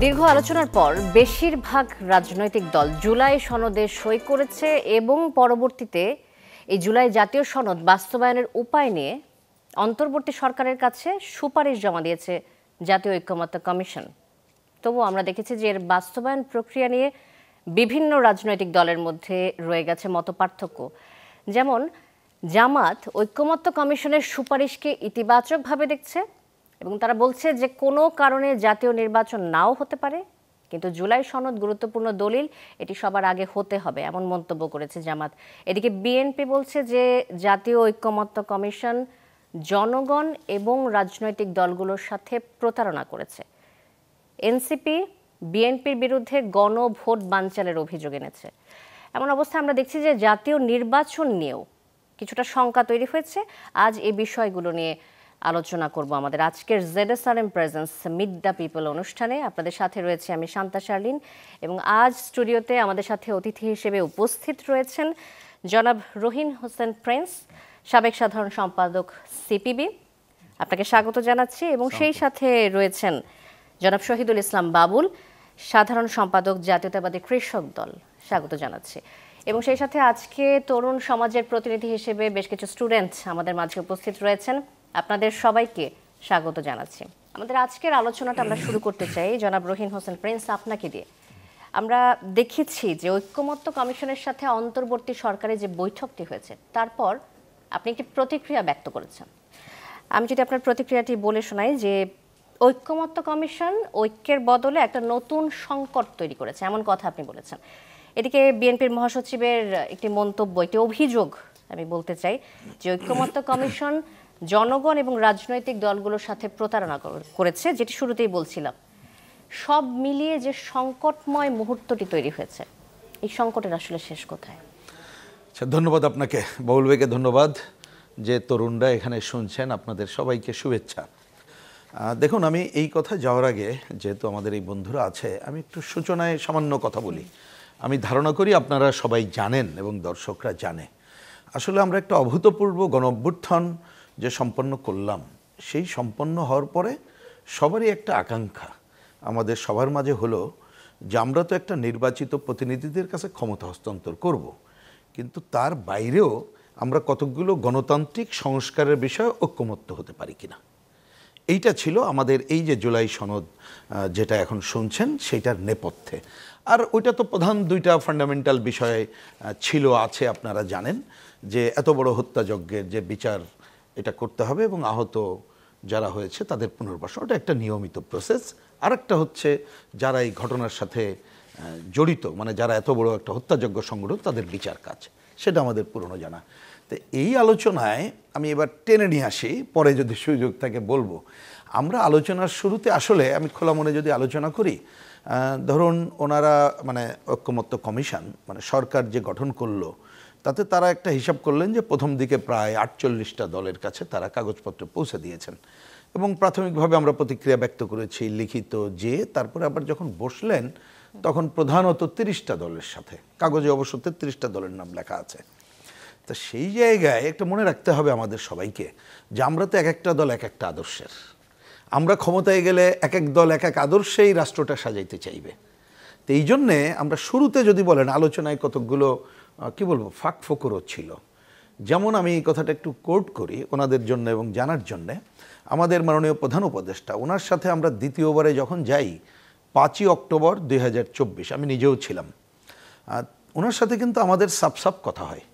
দীর্ঘ আলোচনার পর বেশিরভাগ রাজনৈতিক দল জুলাই সনদে সই করেছে এবং পরবর্তীতে এই জুলাই জাতীয় সনদ বাস্তবায়নের উপায় নিয়ে অন্তর্বর্তী সরকারের কাছে সুপারিশ জমা দিয়েছে জাতীয় ঐক্যমত্য কমিশন। তবুও আমরা দেখেছি যে এর বাস্তবায়ন প্রক্রিয়া নিয়ে বিভিন্ন রাজনৈতিক দলের মধ্যে রয়ে গেছে মতপার্থক্য। যেমন জামাত ঐক্যমত্য কমিশনের সুপারিশকে ইতিবাচকভাবে দেখছে এবং তারা বলছে যে কোনো কারণে জাতীয় নির্বাচন নাও হতে পারে, কিন্তু জুলাই সনদ গুরুত্বপূর্ণ দলিল, এটি সবার আগে হতে হবে, এমন মন্তব্য করেছে জামাত। এদিকে বিএনপি বলছে যে জাতীয় ঐক্যমত্য কমিশন জনগণ এবং রাজনৈতিক দলগুলোর সাথে প্রতারণা করেছে। এনসিপি বিএনপির বিরুদ্ধে গণভোট বানচালের অভিযোগ এনেছে। এমন অবস্থায় আমরা দেখছি যে জাতীয় নির্বাচন নিয়েও কিছুটা শঙ্কা তৈরি হয়েছে। আজ এই বিষয়গুলো নিয়ে আলোচনা করব আমাদের আজকের ZSRM presence meet the people অনুষ্ঠানে। আপনাদের সাথে রয়েছে আমি শান্তা শারলিন এবং আজ স্টুডিওতে আমাদের সাথে অতিথি হিসেবে উপস্থিত রয়েছেন জনাব রহিন হোসেন প্রিন্স, সাবেক সাধারণ সম্পাদক সিপিবি, আপনাকে স্বাগত জানাচ্ছি। এবং সেই সাথে রয়েছেন জনাব শহীদুল ইসলাম বাবুল, সাধারণ সম্পাদক জাতীয়তাবাদী কৃষক দল, স্বাগত জানাচ্ছি। এবং সেই সাথে আজকে তরুণ সমাজের প্রতিনিধি হিসেবে বেশ কিছু স্টুডেন্ট আমাদের মাঝে উপস্থিত রয়েছেন, আপনাদের সবাইকে স্বাগত জানাচ্ছি। আমাদের আজকের আলোচনাটা আমরা শুরু করতে চাই জনাব রহিন হোসেন প্রিন্স, আপনাকে দিয়ে। আমরা দেখেছি যে ঐক্যমত্য কমিশনের সাথে অন্তর্বর্তী সরকারের যে বৈঠকটি হয়েছে তারপর আপনি একটি প্রতিক্রিয়া ব্যক্ত করেছেন। আমি যদি আপনার প্রতিক্রিয়াটি বলে শোনাই যে ঐক্যমত্য কমিশন ঐক্যের বদলে একটা নতুন সংকট তৈরি করেছে, এমন কথা আপনি বলেছেন। এদিকে বিএনপির মহাসচিবের একটি মন্তব্য, একটি অভিযোগ আমি বলতে চাই যে ঐক্যমত্য কমিশন জনগণ এবং রাজনৈতিক দলগুলোর সাথে প্রতারণা করেছে, যেটি শুরুতেই বলছিলাম। সব মিলিয়ে যে সংকটময় মুহূর্তটি তৈরি হয়েছে, এই সংকটের আসলে শেষ কোথায়? আচ্ছা, ধন্যবাদ আপনাকে, বাবুল ভাইকে ধন্যবাদ যে তরুণরা এখানে শুনছেন, আপনাদের সবাইকে শুভেচ্ছা। দেখুন, আমি এই কথা যাওয়ার আগে যেহেতু আমাদের এই বন্ধুরা আছে, আমি একটু সূচনায় সামান্য কথা বলি। আমি ধারণা করি আপনারা সবাই জানেন এবং দর্শকরা জানে, আসলে আমরা একটা অভূতপূর্ব গণঅভ্যুত্থান যে সম্পন্ন করলাম, সেই সম্পন্ন হওয়ার পরে সবারই একটা আকাঙ্ক্ষা আমাদের সবার মাঝে হলো যে আমরা তো একটা নির্বাচিত প্রতিনিধিদের কাছে ক্ষমতা হস্তান্তর করব, কিন্তু তার বাইরেও আমরা কতকগুলো গণতান্ত্রিক সংস্কারের বিষয়ে ঐক্যমত্য হতে পারি কিনা। এইটা ছিল আমাদের এই যে জুলাই সনদ যেটা এখন শুনছেন সেইটার নেপথ্যে। আর ওইটা তো প্রধান দুইটা ফান্ডামেন্টাল বিষয় ছিল, আছে, আপনারা জানেন যে এত বড় হত্যাযজ্ঞের যে বিচার এটা করতে হবে এবং আহত যারা হয়েছে তাদের পুনর্বাসন, ওটা একটা নিয়মিত প্রসেস। আরেকটা হচ্ছে যারা এই ঘটনার সাথে জড়িত, মানে যারা এত বড় একটা হত্যাযজ্ঞ সংগঠন, তাদের বিচার কাজ, সেটা আমাদের পুরনো জানা। তো এই আলোচনায় আমি এবার টেনে নিয়ে আসি, পরে যদি সুযোগ থাকে বলবো। আমরা আলোচনার শুরুতে আসলে আমি খোলা মনে যদি আলোচনা করি, ধরুন ওনারা মানে ঐক্যমত্য কমিশন মানে সরকার যে গঠন করলো, তাতে তারা একটা হিসাব করলেন যে প্রথম দিকে প্রায় 48টা দলের কাছে তারা কাগজপত্র পৌঁছে দিয়েছেন এবং প্রাথমিকভাবে আমরা প্রতিক্রিয়া ব্যক্ত করেছি লিখিত, যে তারপরে আবার যখন বসলেন তখন প্রধানত 30টা দলের সাথে, কাগজে অবশ্য 33টা দলের নাম লেখা আছে। তা সেই জায়গায় একটা মনে রাখতে হবে আমাদের সবাইকে যে আমরা তো এক একটা দল এক একটা আদর্শের, আমরা ক্ষমতায় গেলে এক এক দল এক এক আদর্শেই রাষ্ট্রটা সাজাইতে চাইবে। তো এই জন্যে আমরা শুরুতে যদি বলেন আলোচনায় কতকগুলো কি বলবো ফাঁক ফোকরও ছিল। যেমন আমি এই কথাটা একটু কোট করি ওনাদের জন্য এবং জানার জন্যে, আমাদের মাননীয় প্রধান উপদেষ্টা, ওনার সাথে আমরা দ্বিতীয়বারে যখন যাই 5ই অক্টোবর 2024, আমি নিজেও ছিলাম, ওনার সাথে কিন্তু আমাদের সাপ কথা হয়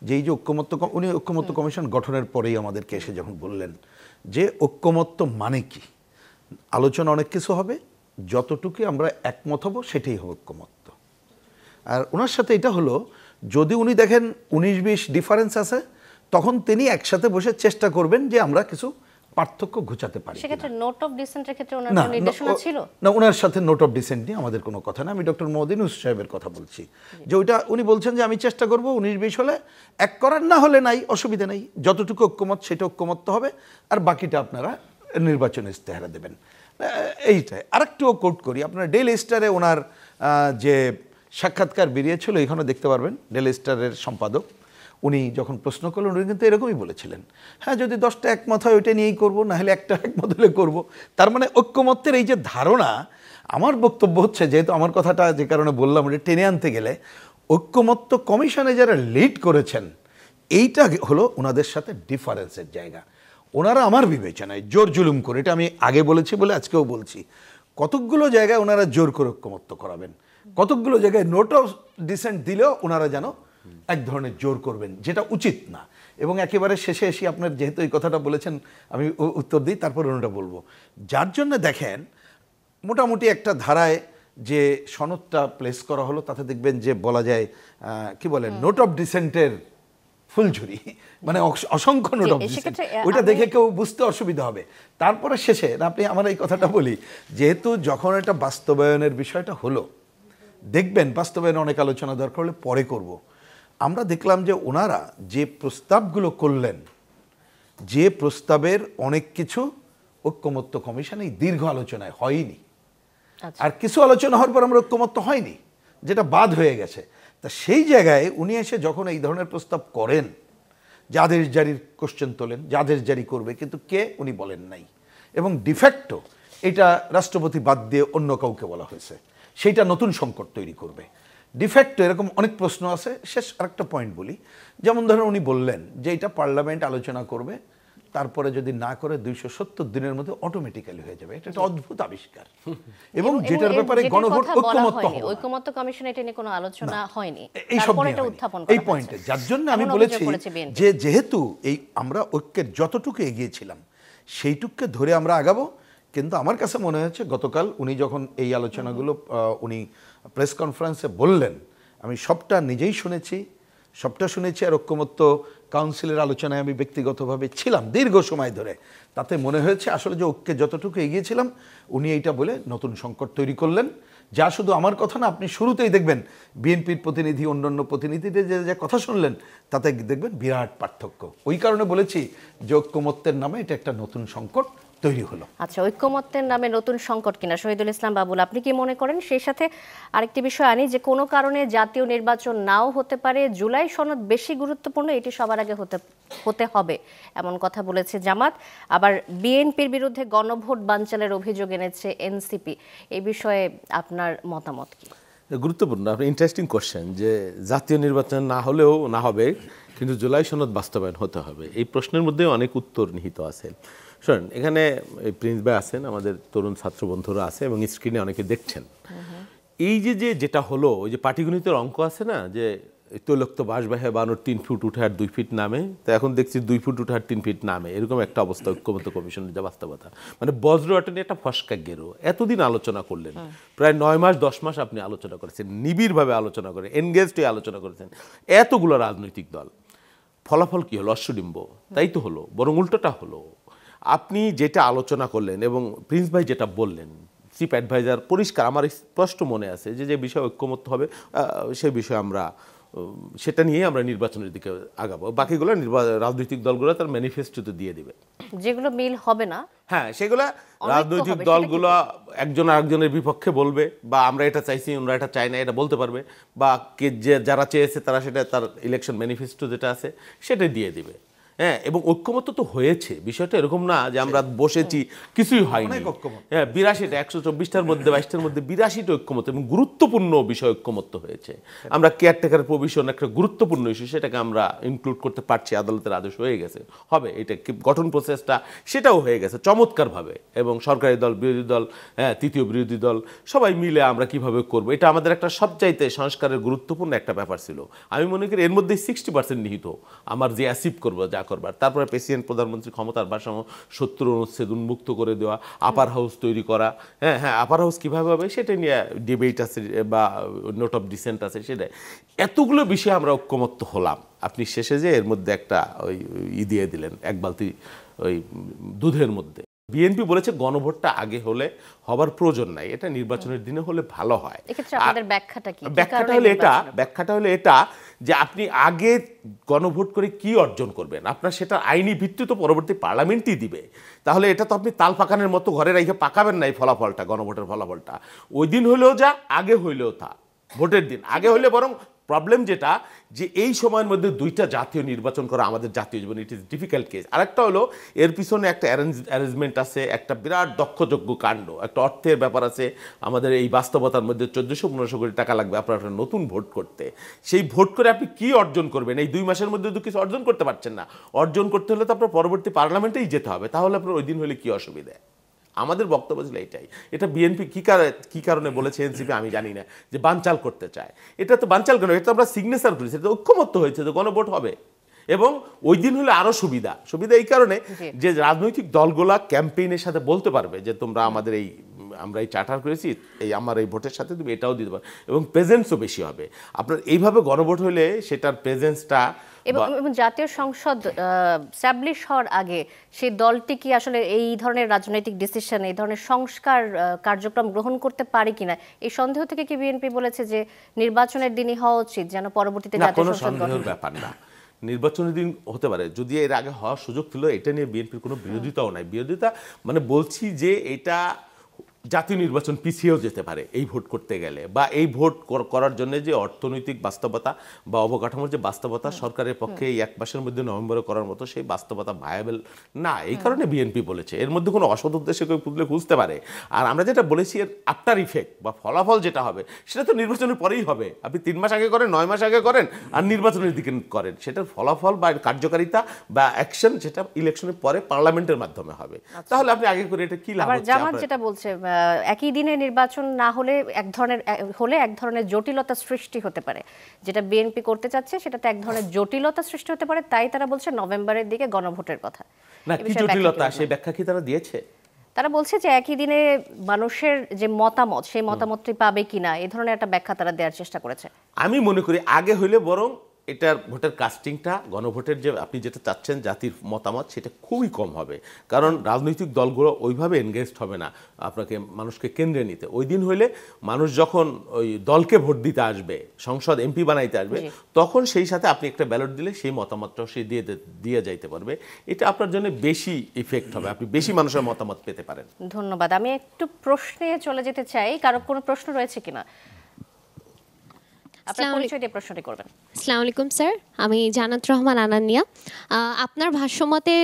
যে এই যে ঐক্যমত্য, উনি ঐক্যমত্য কমিশন গঠনের পরেই আমাদেরকে এসে যখন বললেন যে ঐক্যমত্য মানে কি, আলোচনা অনেক কিছু হবে, যতটুকু আমরা একমত হব সেটাই হবে ঐক্যমত্য। আর ওনার সাথে এটা হলো, যদি উনি দেখেন 19-20 ডিফারেন্স আছে, তখন তিনি একসাথে বসে চেষ্টা করবেন যে আমরা কিছু পার্থক্য ঘুচাতে পারি। সেক্ষেত্রে নোট অফ ডিসেন্টের ক্ষেত্রে ওনার নির্দেশনা ছিল না, ওনার সাথে নোট অফ ডিসেন্ট নিয়ে আমাদের কোনো কথা না। আমি ডক্টর মোহাম্মদ ইউনূস সাহেবের কথা বলছি, যে ওইটা উনি বলছেন যে আমি চেষ্টা করব 19-20 হলে এক করার, না হলে নাই, অসুবিধা নেই, যতটুকু ঐক্যমত সেটা ঐক্যমত্য হবে, আর বাকিটা আপনারা নির্বাচনে ইস্তেহারা দেবেন। এইটাই আরেকটুও কোট করি, আপনার ডেইলি স্টারে ওনার যে সাক্ষাৎকার বেরিয়েছিল, এখানে দেখতে পারবেন, ডেইলি স্টারের সম্পাদক, উনি যখন প্রশ্ন করলেন উনি কিন্তু এরকমই বলেছিলেন, হ্যাঁ যদি 10টা একমত হয় ওইটা নিয়েই করবো, না হলে একটা একমত হলে করবো। তার মানে ঐক্যমত্যের এই যে ধারণা, আমার বক্তব্য হচ্ছে, যেহেতু আমার কথাটা যে কারণে বললাম, এটা টেনে আনতে গেলে ঐক্যমত্য কমিশনে যারা লিড করেছেন, এইটা হলো ওনাদের সাথে ডিফারেন্সের জায়গা। ওনারা আমার বিবেচনায় জোর জুলুম করে, এটা আমি আগে বলেছি বলে আজকেও বলছি, কতকগুলো জায়গায় ওনারা জোর করে ঐক্যমত্য করাবেন, কতকগুলো জায়গায় নোট অফ ডিসেন্ট দিলেও ওনারা যেন এক ধরনের জোর করবেন, যেটা উচিত না। এবং একেবারে শেষে এসে আপনার যেহেতু এই কথাটা বলেছেন, আমি উত্তর দিই, তারপর ওনাটা বলবো। যার জন্য দেখেন মোটামুটি একটা ধারায় যে সনদটা প্লেস করা হলো, তাতে দেখবেন যে বলা যায় কি বলে, নোট অফ ডিসেন্টের ফুলঝুরি, মানে অসংখ্য নোট অফ ডিসেন্ট, ওইটা দেখে কেউ বুঝতে অসুবিধা হবে। তারপরে শেষে আপনি আমার এই কথাটা বলি, যেহেতু যখন এটা বাস্তবায়নের বিষয়টা হলো, দেখবেন বাস্তবায়নে অনেক আলোচনা দরকার হলে পরে করব। আমরা দেখলাম যে ওনারা যে প্রস্তাবগুলো করলেন, যে প্রস্তাবের অনেক কিছু ঐক্যমত্য কমিশনে দীর্ঘ আলোচনায় হয়নি, আর কিছু আলোচনা হওয়ার পর আমরা ঐক্যমত্য হয়নি, যেটা বাদ হয়ে গেছে। তা সেই জায়গায় উনি এসে যখন এই ধরনের প্রস্তাব করেন, যে আদেশ জারির কোশ্চেন তোলেন, যে আদেশ জারি করবে, কিন্তু কে উনি বলেন নাই, এবং ডিফ্যাক্টো এটা রাষ্ট্রপতি বাদ দিয়ে অন্য কাউকে বলা হয়েছে, সেইটা নতুন সংকট তৈরি করবে। ডিফ্যাক্টো এরকম অনেক প্রশ্ন আছে। শেষ আরেকটা পয়েন্ট বলি, যেমন ধরেন উনি বললেন যে এটা পার্লামেন্ট আলোচনা করবে, তারপরে যদি না করে 270 দিনের মধ্যে অটোমেটিক্যালি হয়ে যাবে। এটা একটা অদ্ভুত আবিষ্কার, এবং যেটার ব্যাপারে গণভোট ঐক্যমত্য হবে, ঐক্যমত্য কমিশনে এটা নিয়ে কোনো আলোচনা হয়নি, এই সব তারপর এটা উত্থাপন করা এই পয়েন্টে। যার জন্য আমি বলেছি যে যেহেতু এই আমরা ঐক্যের যতটুকু এগিয়েছিলাম সেইটুকুকে ধরে আমরা আগাবো। কিন্তু আমার কাছে মনে হচ্ছে গতকাল উনি যখন এই আলোচনাগুলো উনি প্রেস কনফারেন্সে বললেন, আমি সবটা নিজেই শুনেছি, আর ঐক্যমত্য কাউন্সিলের আলোচনায় আমি ব্যক্তিগতভাবে ছিলাম দীর্ঘ সময় ধরে। তাতে মনে হয়েছে আসলে যে ঐক্যে যতটুকু এগিয়েছিলাম, উনি এইটা বলে নতুন সংকট তৈরি করলেন। যা শুধু আমার কথা না, আপনি শুরুতেই দেখবেন বিএনপির প্রতিনিধি, অন্যান্য প্রতিনিধিদের যে কথা শুনলেন, তাতে দেখবেন বিরাট পার্থক্য। ওই কারণে বলেছি যে ঐক্যমত্যের নামে এটা একটা নতুন সংকট তৈরি হলো। আচ্ছা, ঐক্যমত্যের নামে নতুন সংকট কিনা শহীদুল ইসলাম বাবুল, আপনি কি মনে করেন? সেই সাথে আরেকটি বিষয় আনি, যে কোনো কারণে জাতীয় নির্বাচন নাও হতে পারে, জুলাই সনদ বেশি গুরুত্বপূর্ণ, এটি সবার আগে হতে হবে, এমন কথা বলেছে জামাত। আবার বিএনপির বিরুদ্ধে গণভোট বানচালের অভিযোগ এনেছে এনসিপি। এই বিষয়ে আপনার মতামত কি? গুরুত্বপূর্ণ, আপনি ইন্টারেস্টিং কোশ্চেন, যে জাতীয় নির্বাচন না হলেও না হবে, কিন্তু জুলাই সনদ বাস্তবায়ন হতে হবে। এই প্রশ্নের মধ্যে অনেক উত্তর নিহিত আছে। শোনেন, এখানে প্রিন্স ভাই আছেন, আমাদের তরুণ ছাত্র বন্ধুরা আছে, এবং স্ক্রিনে অনেকে দেখছেন। এই যেটা হলো, ওই যে পাটিগণিতের অঙ্ক আছে না, যে তৈলক্ত বাঁশবাহে বানর 3 ফুট উঠে আর 2 ফিট নামে, তো এখন দেখছি 2 ফুট উঠে আর 3 ফিট নামে, এরকম একটা অবস্থা ঐক্যমত্য কমিশনের যে বাস্তবতা। মানে বজ্র আটনে একটা ফসকা গেরো, এতদিন আলোচনা করলেন, প্রায় 9 মাস 10 মাস আপনি আলোচনা করেছেন, নিবিড়ভাবে আলোচনা করে এনগেজড হয়ে আলোচনা করেছেন, এতগুলো রাজনৈতিক দল। ফলাফল কি হলো? অশ্বডিম্ব। তাই তো হলো, বরং উল্টোটা হলো। আপনি যেটা আলোচনা করলেন এবং প্রিন্স ভাই যেটা বললেন, চিফ অ্যাডভাইজার পরিষ্কার, আমার স্পষ্ট মনে আছে যে বিষয়ে ঐক্যমত্য হবে, সে বিষয়ে আমরা সেটা নিয়ে আমরা নির্বাচনের দিকে আগাবো। বাকিগুলো রাজনৈতিক দলগুলো তার ম্যানিফেস্টোতে দিয়ে দিবে, যেগুলো মিল হবে না, হ্যাঁ সেগুলো রাজনৈতিক দলগুলো একজন আরেকজনের বিপক্ষে বলবে, বা আমরা এটা চাইছি আমরা এটা চাই না এটা বলতে পারবে, বা যারা চেয়েছে তারা সেটা তার ইলেকশন ম্যানিফেস্টো যেটা আছে সেটা দিয়ে দিবে। হ্যাঁ, এবং ঐক্যমত্য তো হয়েছে, বিষয়টা এরকম না যে আমরা বসেছি কিছুই হয়নি। হ্যাঁ, 82টা 124টার মধ্যে 22টার মধ্যে 82টা ঐক্যমত্য, এবং গুরুত্বপূর্ণ বিষয় ঐক্যমত্য হয়েছে। আমরা কেয়ারটেকার প্রভিশন একটা গুরুত্বপূর্ণ ইস্যু, সেটাকে আমরা ইনক্লুড করতে পারছি, আদালতের আদেশ হয়ে গেছে, হবে এটা গঠন প্রসেসটা, সেটাও হয়ে গেছে চমৎকারভাবে। এবং সরকারি দল, বিরোধী দল, হ্যাঁ তৃতীয় বিরোধী দল, সবাই মিলে আমরা কিভাবে করবো, এটা আমাদের একটা সবচাইতে সংস্কারের গুরুত্বপূর্ণ একটা ব্যাপার ছিল। আমি মনে করি এর মধ্যে 60% নিহিত আমার যে অ্যাচিভ করবো যা করবার। তারপরে প্রেসিডেন্ট প্রধানমন্ত্রী ক্ষমতার ভারসাম্য 70 অনুচ্ছেদ উন্মুক্ত করে দেওয়া, আপার হাউস তৈরি করা, হ্যাঁ আপার হাউস কীভাবে হবে সেটা নিয়ে ডিবেট আছে বা নোট অফ ডিসেন্ট আছে, সেটাই এতগুলো বিষয়ে আমরা ঐক্যমত্য হলাম। আপনি শেষে যে এর মধ্যে একটা ওই দিয়ে দিলেন এক বালতি ওই দুধের মধ্যে। বিএনপি বলেছে গণভোটটা আগে হলে হবার প্রয়োজন নাই, এটা নির্বাচনের দিনে হলে ভালো হয়। ব্যাখ্যাটা হলো এটা যে আপনি আগে গণভোট করে কি অর্জন করবেন, আপনার সেটা আইনি ভিত্তি তো পরবর্তী পার্লামেন্টই দিবে। তাহলে এটা তো আপনি তাল পাকানোর মতো ঘরে রেখে পাকাবেন না। এই ফলাফলটা, গণভোটের ফলাফলটা ওই দিন হইলেও যা, আগে হইলেও তা, ভোটের দিন আগে হইলে বরং প্রবলেম যেটা যে এই সময়ের মধ্যে দুইটা জাতীয় নির্বাচন করা আমাদের জাতীয় জীবনে ইট ইজ ডিফিকাল্ট কেস। আরেকটা হলো এর পিছনে একটা অ্যারেঞ্জমেন্ট আছে, একটা বিরাট দক্ষযজ্ঞ কাণ্ড, একটা অর্থের ব্যাপার আছে। আমাদের এই বাস্তবতার মধ্যে 1400-1500 কোটি টাকা লাগবে আপনার একটা নতুন ভোট করতে। সেই ভোট করে আপনি কি অর্জন করবেন? এই 2 মাসের মধ্যে তো কিছু অর্জন করতে পারছেন না। অর্জন করতে হলে তো আপনার পরবর্তী পার্লামেন্টেই যেতে হবে, তাহলে আপনার ওই দিন হলে কি অসুবিধা? আমাদের বক্তব্য ছিল এইটাই। এটা বিএনপি কি কারণে বলেছে, এনসিপি আমি জানি না, যে বানচাল করতে চায়। এটা তো বানচাল কেন, এটা তো আমরা সিগনেচার করেছি, এটা ঐক্যমত্য হয়েছে, তো গণভোট হবে। এবং ওই দিন হলে আরো সুবিধা এই কারণে যে রাজনৈতিক দলগুলা ক্যাম্পেইনের সাথে বলতে পারবে যে তোমরা আমাদের আমরা এই চার্টার করেছি, আমার এই ভোটের সাথে তুমি এটাও দিতে পারো, এবং প্রেজেন্সও বেশি হবে। আপনার এইভাবে গণভোট হলে সেটার প্রেজেন্সটা এবং জাতীয় সংসদ স্ট্যাবলিশ হওয়ার আগে সেই দলটি কি আসলে এই ধরনের রাজনৈতিক ডিসিশন, এই ধরনের সংস্কার কার্যক্রম গ্রহণ করতে পারে কিনা, এই সন্দেহ থেকে কি বিএনপি বলেছে যে নির্বাচনের দিনই হওয়া উচিত, যেন পরবর্তীতে জাতীয় সংসদ গঠন? ব্যাপার না, নির্বাচনের দিন হতে পারে, যদি এর আগে হওয়ার সুযোগ ছিল। এটা নিয়ে বিএনপির কোনো বিরোধিতাও নাই। বিরোধিতা মানে বলছি যে এটা জাতীয় নির্বাচন পিছিয়েও যেতে পারে এই ভোট করতে গেলে, বা এই ভোট করার জন্য যে অর্থনৈতিক বাস্তবতা বা অবকাঠামোর যে বাস্তবতা সরকারের পক্ষে এই 1 মাসের মধ্যে নভেম্বরে করার মতো সেই বাস্তবতা ভায়াবল না। এই কারণে বিএনপি বলেছে, এর মধ্যে কোনো অসৎ উদ্দেশ্যে কেউ খুঁজতে পারে। আর আমরা যেটা বলেছি এর আফটার ইফেক্ট বা ফলাফল যেটা হবে সেটা তো নির্বাচনের পরেই হবে। আপনি 3 মাস আগে করেন, 9 মাস আগে করেন, আর নির্বাচনের দিকে করেন, সেটার ফলাফল বা কার্যকারিতা বা অ্যাকশন সেটা ইলেকশনের পরে পার্লামেন্টের মাধ্যমে হবে। তাহলে আপনি আগে করে এটা কি লাভ হচ্ছে? জামাত যেটা বলছে একই দিনে নির্বাচন না হলে এক ধরনের জটিলতা সৃষ্টি হতে পারে, যেটা বিএনপি করতে চাচ্ছে সেটাতে এক ধরনের জটিলতা সৃষ্টি হতে পারে, তাই তারা বলছে নভেম্বরের দিকে গণভোটের কথা। না, কি জটিলতা সেই ব্যাখ্যা কি তারা দিয়েছে? তারা বলছে যে একই দিনে মানুষের যে মতামত সেই মতামতটি পাবে কিনা, এই ধরনের একটা ব্যাখ্যা তারা দেওয়ার চেষ্টা করেছে। আমি মনে করি আগে হইলে বরং এটার ভোটের কাস্টিংটা, গণভোটের যে আপনি যেটা চাচ্ছেন জাতির মতামত, সেটা খুবই কম হবে। কারণ রাজনৈতিক দলগুলো ওইভাবে এনগেজড হবে না আপনাকে মানুষকে কেন্দ্রে নিতে। ওই দিন হইলে মানুষ যখন ওই দলকে ভোট দিতে আসবে, সংসদ এমপি বানাইতে আসবে, তখন সেই সাথে আপনি একটা ব্যালট দিলে সেই মতামতটাও সে দিয়ে যাইতে পারবে। এটা আপনার জন্য বেশি ইফেক্ট হবে, আপনি বেশি মানুষের মতামত পেতে পারেন। ধন্যবাদ। আমি একটু প্রশ্নে চলে যেতে চাই, কারো কোনো প্রশ্ন রয়েছে কিনা? আসসালামু আলাইকুম স্যার, আমি জান্নাত রহমান আনান্নিয়া। আপনার ভাষ্যমতে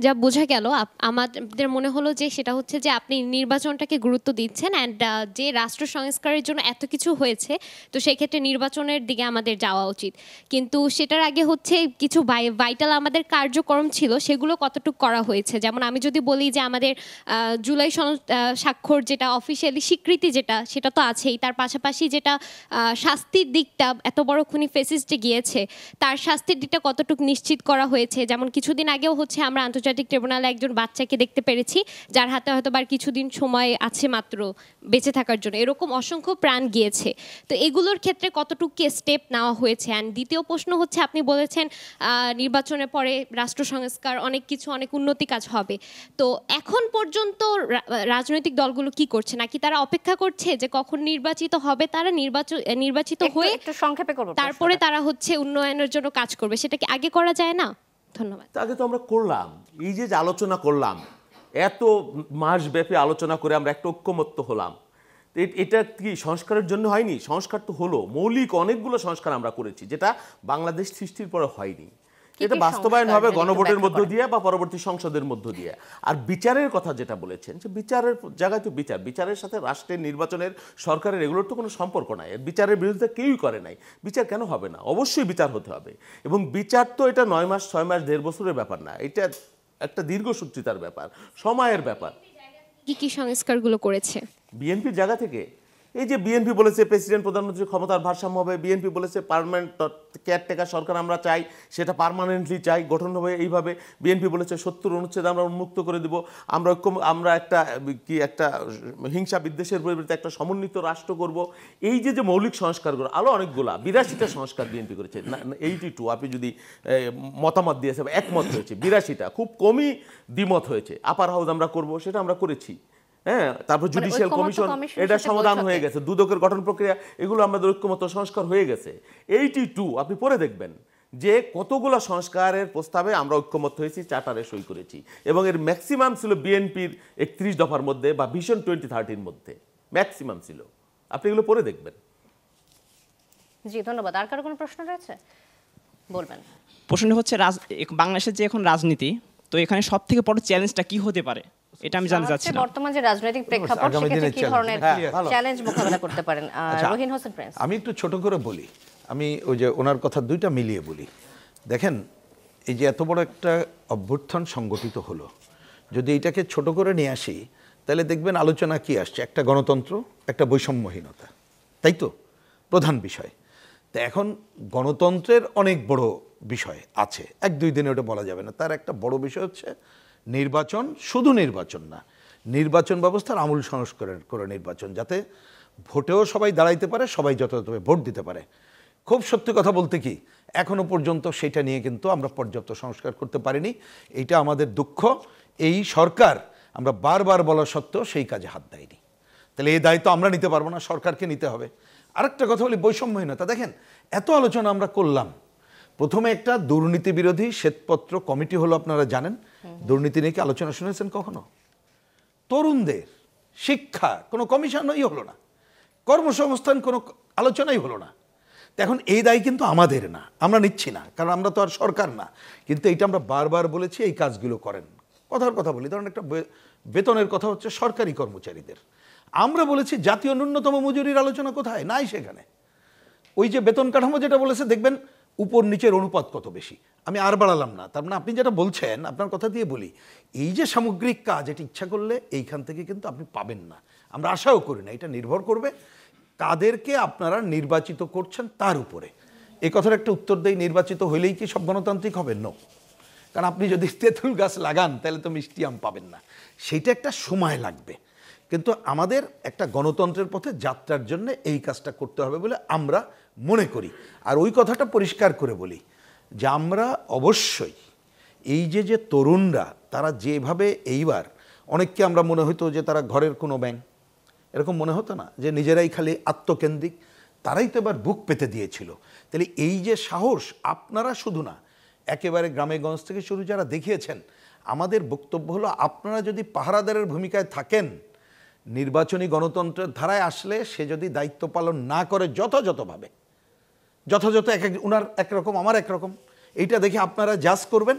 যা বোঝা গেল, আমাদের মনে হলো যে সেটা হচ্ছে যে আপনি নির্বাচনটাকে গুরুত্ব দিচ্ছেন, অ্যান্ড যে রাষ্ট্র সংস্কারের জন্য এত কিছু হয়েছে, তো সেই ক্ষেত্রে নির্বাচনের দিকে আমাদের যাওয়া উচিত। কিন্তু সেটার আগে হচ্ছে কিছু ভাইটাল আমাদের কার্যক্রম ছিল, সেগুলো কতটুকু করা হয়েছে। যেমন আমি যদি বলি যে আমাদের জুলাই সনদ স্বাক্ষর যেটা অফিসিয়ালি স্বীকৃতি সেটা তো আছেই, তার পাশাপাশি যেটা শাস্তি দিকটা, এত বড় খুনি ফেসিস্টে গিয়েছে তার শাস্তির দিকটা কতটুকু নিশ্চিত করা হয়েছে। যেমন কিছুদিন আগেও হচ্ছে আমরা আন্তর্জাতিক ট্রিব্যুনালে একজন বাচ্চাকে দেখতে পেরেছি যার হাতে হয়তো বা কিছুদিন সময় আছে মাত্র বেঁচে থাকার জন্য, এরকম অসংখ্য প্রাণ গিয়েছে। তো এগুলোর ক্ষেত্রে কতটুকু স্টেপ নেওয়া হয়েছে। অ্যান্ড দ্বিতীয় প্রশ্ন হচ্ছে, আপনি বলেছেন নির্বাচনের পরে রাষ্ট্র সংস্কার অনেক উন্নতি কাজ হবে, তো এখন পর্যন্ত রাজনৈতিক দলগুলো কি করছে, নাকি তারা অপেক্ষা করছে যে কখন নির্বাচিত হবে, তারা নির্বাচিত হয়ে একটু সংক্ষেপে করব, তারপরে তারা হচ্ছে উন্নয়নের জন্য কাজ করবে? সেটা কি আগে করা যায় না? ধন্যবাদ। আগে তো আমরা করলাম, এই যে আলোচনা করলাম, এত মাসব্যাপী আলোচনা করে আমরা একটা ঐক্যমত্য হলাম, এটা কি সংস্কারের জন্য হয়নি? সংস্কার তো হলো, মৌলিক অনেকগুলো সংস্কার আমরা করেছি যেটা বাংলাদেশ সৃষ্টির পরে হয়নি। এটা বাস্তবায়ন হবে গণভোটের মধ্য দিয়ে বা পরবর্তী সংসদের মধ্য দিয়ে। আর বিচারের কথা যেটা বলেছেন, যে বিচারের জায়গায় তো বিচারের সাথে রাষ্ট্রের নির্বাচনের সরকারের এগুলোর তো কোনো সম্পর্ক নাই। বিচারের বিরুদ্ধে কেউই করে নাই। বিচার কেন হবে না? অবশ্যই বিচার হতে হবে। এবং বিচার তো এটা 9 মাস 6 মাস 1.5 বছরের ব্যাপার না, এটা একটা দীর্ঘসূত্রিতার ব্যাপার, সময়ের ব্যাপার। কি সংস্কারগুলো করেছে বিএনপির জায়গা থেকে? এই যে বিএনপি বলেছে প্রেসিডেন্ট প্রধানমন্ত্রীর ক্ষমতার ভারসাম্য হবে, বিএনপি বলেছে পার্মানেন্ট কেয়ারটেকার সরকার আমরা চাই, সেটা পার্মানেন্টলি চাই, গঠন হবে এইভাবে। বিএনপি বলেছে 70 অনুচ্ছেদ আমরা উন্মুক্ত করে দেব, আমরা একটা হিংসা বিদ্বেষের পরিবর্তে একটা সমন্বিত রাষ্ট্র করব। এই যে মৌলিক সংস্কারগুলো আরও অনেকগুলা 82টা সংস্কার বিএনপি করেছে, 82 আপনি যদি মতামত দিয়েছে বা একমত হয়েছে 82টা, খুব কমই দ্বিমত হয়েছে। আপার হাউস আমরা করব, সেটা আমরা করেছি। হ্যাঁ, তারপর জুডিশিয়াল কমিশন, এটা সমাধান হয়ে গেছে। দুদকের গঠন প্রক্রিয়া, এগুলো আমাদের ঐক্যমত সংস্কার হয়ে গেছে। 82 আপনি পরে দেখবেন যে কতগুলো সংস্কারের প্রস্তাবে আমরা ঐক্যমত হয়েছি, চার্টারে সই করেছি, এবং এর ম্যাক্সিমাম ছিল বিএনপির 31 দফার মধ্যে বা ভিশন 2030 মধ্যে ম্যাক্সিমাম ছিল। আপনি এগুলো পরে দেখবেন। জি ধন্যবাদ। আর কারো কোনো প্রশ্ন রয়েছে? বলবেন। প্রশ্নটি হচ্ছে বাংলাদেশের যে এখন রাজনীতি, তো এখানে সব থেকে বড় চ্যালেঞ্জটা কি হতে পারে এটা আমি জানতে চাচ্ছিলাম। বর্তমান যে রাজনৈতিক প্রেক্ষাপট আগামী সেক্ষেত্রে দিনের কি ধরনের চ্যালেঞ্জ মোকাবেলা করতে পারেন? রহিন হোসেন প্রিন্স। আমি একটু ছোট করে বলি, আমি ওই যে ওনার কথা দুইটা মিলিয়ে বলি। দেখেন, এই যে এত বড় একটা অভ্যুত্থান সংগঠিত হলো, যদি এটাকে ছোট করে নিয়ে আসি তাহলে দেখবেন আলোচনা কি আসছে, একটা গণতন্ত্র, একটা বৈষম্যহীনতা, তাই তো প্রধান বিষয়। তো এখন গণতন্ত্রের অনেক বড় বিষয় আছে, এক দুই দিনে ওটা বলা যাবে না। তার একটা বড় বিষয় হচ্ছে নির্বাচন, শুধু নির্বাচন না, নির্বাচন ব্যবস্থার আমূল সংস্কার করে নির্বাচন, যাতে ভোটেও সবাই দাঁড়াইতে পারে, সবাই যথাযথভাবে ভোট দিতে পারে। খুব সত্যি কথা বলতে কি, এখনো পর্যন্ত সেটা নিয়ে কিন্তু আমরা পর্যাপ্ত সংস্কার করতে পারিনি। এইটা আমাদের দুঃখ। এই সরকার, আমরা বারবার বলা সত্ত্বেও সেই কাজে হাত দেয়নি। তাহলে এই দায়িত্ব আমরা নিতে পারবো না, সরকারকে নিতে হবে। আরেকটা কথা বলি, বৈষম্যহীনতা। দেখেন, এত আলোচনা আমরা করলাম, প্রথমে একটা দুর্নীতি বিরোধী শ্বেতপত্র কমিটি হলো, আপনারা জানেন। দুর্নীতি নিয়ে কি আলোচনা শুনেছেন কখনো? তরুণদের শিক্ষা কোনো কমিশনই হলো না, কর্মসংস্থান কোনো আলোচনাই হলো না। এখন এই দায় কিন্তু আমাদের না, আমরা নিচ্ছি না, কারণ আমরা তো আর সরকার না। কিন্তু এইটা আমরা বারবার বলেছি, এই কাজগুলো করেন। কথার কথা বলি, ধরেন একটা বেতনের কথা হচ্ছে সরকারি কর্মচারীদের, আমরা বলেছি জাতীয় ন্যূনতম মজুরির আলোচনা কোথায়? নাই সেখানে। ওই যে বেতন কাঠামো যেটা বলেছে, দেখবেন উপর নিচের অনুপাত কত বেশি। আমি আর বাড়ালাম না, তার মানে আপনি যেটা বলছেন, আপনার কথা দিয়ে বলি, এই যে সামগ্রিক কাজ, এটা ইচ্ছা করলে এইখান থেকে কিন্তু আপনি পাবেন না, আমরা আশাও করি না। এটা নির্ভর করবে কাদেরকে আপনারা নির্বাচিত করছেন তার উপরে। এই কথার একটা উত্তর দেই, নির্বাচিত হইলেই কি সব গণতান্ত্রিক হবে? নো। কারণ আপনি যদি তেঁতুল গাছ লাগান তাহলে তো মিষ্টি আম পাবেন না, সেইটা একটা সময় লাগবে। কিন্তু আমাদের একটা গণতন্ত্রের পথে যাত্রার জন্য এই কাজটা করতে হবে বলে আমরা মনে করি। আর ওই কথাটা পরিষ্কার করে বলি যে আমরা অবশ্যই এই যে তরুণরা, তারা যেভাবে এইবার, অনেককে আমরা মনে হতো যে তারা ঘরের কোনো ব্যাঙ, এরকম মনে হতো না, যে নিজেরাই খালি আত্মকেন্দ্রিক, তারাই তো এবার বুক পেতে দিয়েছিল। তাহলে এই যে সাহস, আপনারা শুধু না, একেবারে গ্রামে গঞ্জ থেকে শুরু যারা দেখিয়েছেন, আমাদের বক্তব্য হলো আপনারা যদি পাহারাদারের ভূমিকায় থাকেন, নির্বাচনী গণতন্ত্রের ধারায় আসলে সে যদি দায়িত্ব পালন না করে যথাযথভাবে, যথাযথ উনার একরকম আমার একরকম, এইটা দেখে আপনারা জাজ করবেন,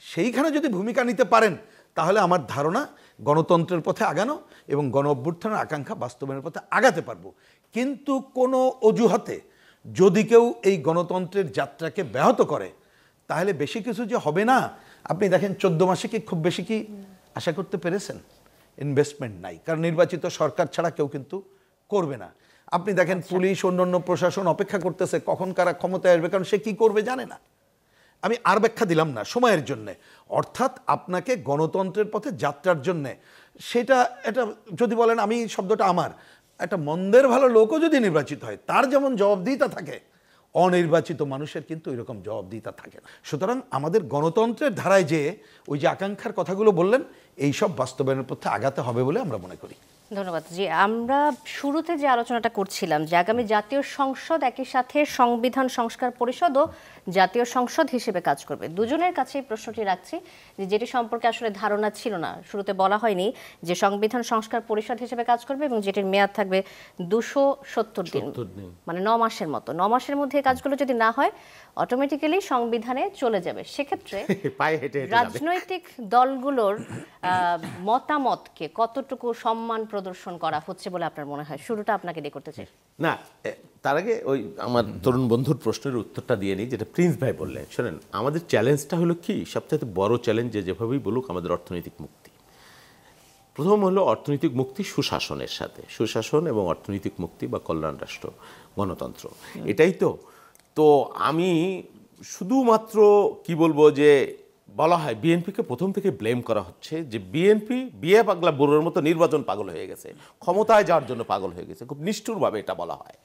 সেইখানে যদি ভূমিকা নিতে পারেন, তাহলে আমার ধারণা গণতন্ত্রের পথে আগানো এবং গণ অভ্যুত্থানের আকাঙ্ক্ষা বাস্তবায়নের পথে আগাতে পারবো। কিন্তু কোনো অজুহাতে যদি কেউ এই গণতন্ত্রের যাত্রাকে ব্যাহত করে, তাহলে বেশি কিছু যে হবে না। আপনি দেখেন 14 মাসে কি খুব বেশি কি আশা করতে পেরেছেন? ইনভেস্টমেন্ট নাই, কারণ নির্বাচিত সরকার ছাড়া কেউ কিন্তু করবে না। আপনি দেখেন পুলিশ, অন্যান্য প্রশাসন অপেক্ষা করতেছে কখন কারা ক্ষমতায় আসবে, কারণ সে কি করবে জানে না। আমি আর ব্যাখ্যা দিলাম না সময়ের জন্যে। অর্থাৎ আপনাকে গণতন্ত্রের পথে যাত্রার জন্যে, সেটা এটা যদি বলেন, আমি শব্দটা আমার, একটা মন্দের ভালো লোকও যদি নির্বাচিত হয়, তার যেমন জবাবদিহিতা থাকে, অনির্বাচিত মানুষের কিন্তু এরকম জবাবদিহিতা থাকে না। সুতরাং আমাদের গণতন্ত্রের ধারায় যে ওই যে আকাঙ্ক্ষার কথাগুলো বললেন, এই সব বাস্তবায়নের পথে আগাতে হবে বলে আমরা মনে করি। ধন্যবাদ। জি, আমরা শুরুতে যে আলোচনাটা করছিলাম যে আগামী জাতীয় সংসদ একই সাথে সংবিধান সংস্কার পরিষদও জাতীয় সংসদ হিসেবে কাজ করবে। দুজনের কাছেই প্রশ্নটি রাখছি, যে যেটি সম্পর্কে আসলে ধারণা ছিল না, শুরুতে বলা হয়নি যে সংবিধান সংস্কার পরিষদ হিসেবে কাজ করবে এবং যেটির মেয়াদ থাকবে 270 দিন, মানে 9 মাসের মতো। 9 মাসের মধ্যে এই কাজগুলো যদি না হয়, অটোমেটিক্যালি সংবিধানে চলে যাবে। সেক্ষেত্রে রাজনৈতিক দলগুলোর মতামতকে কতটুকু সম্মান প্রদর্শন করা হচ্ছে বলে আপনার মনে হয়? শুরুটা আপনাকে দিয়ে করতে চাই। না, তার আগে ওই আমার তরুণ বন্ধুর প্রশ্নের উত্তরটা দিয়ে নিই, যেটা প্রিন্স ভাই বললেন। শোনেন, আমাদের চ্যালেঞ্জটা হলো কি, সবচেয়ে বড় চ্যালেঞ্জ যেভাবেই বলুক, আমাদের অর্থনৈতিক মুক্তি। প্রথম হলো অর্থনৈতিক মুক্তি সুশাসনের সাথে, সুশাসন এবং অর্থনৈতিক মুক্তি বা কল্যাণ রাষ্ট্র, গণতন্ত্র, এটাই তো আমি শুধুমাত্র কি বলবো, যে বলা হয় বিএনপিকে প্রথম থেকে ব্লেম করা হচ্ছে যে বিএনপি বিয়ে পাগলা বুড়োর মতো নির্বাচন পাগল হয়ে গেছে, ক্ষমতায় যাওয়ার জন্য পাগল হয়ে গেছে, খুব নিষ্ঠুরভাবে এটা বলা হয়।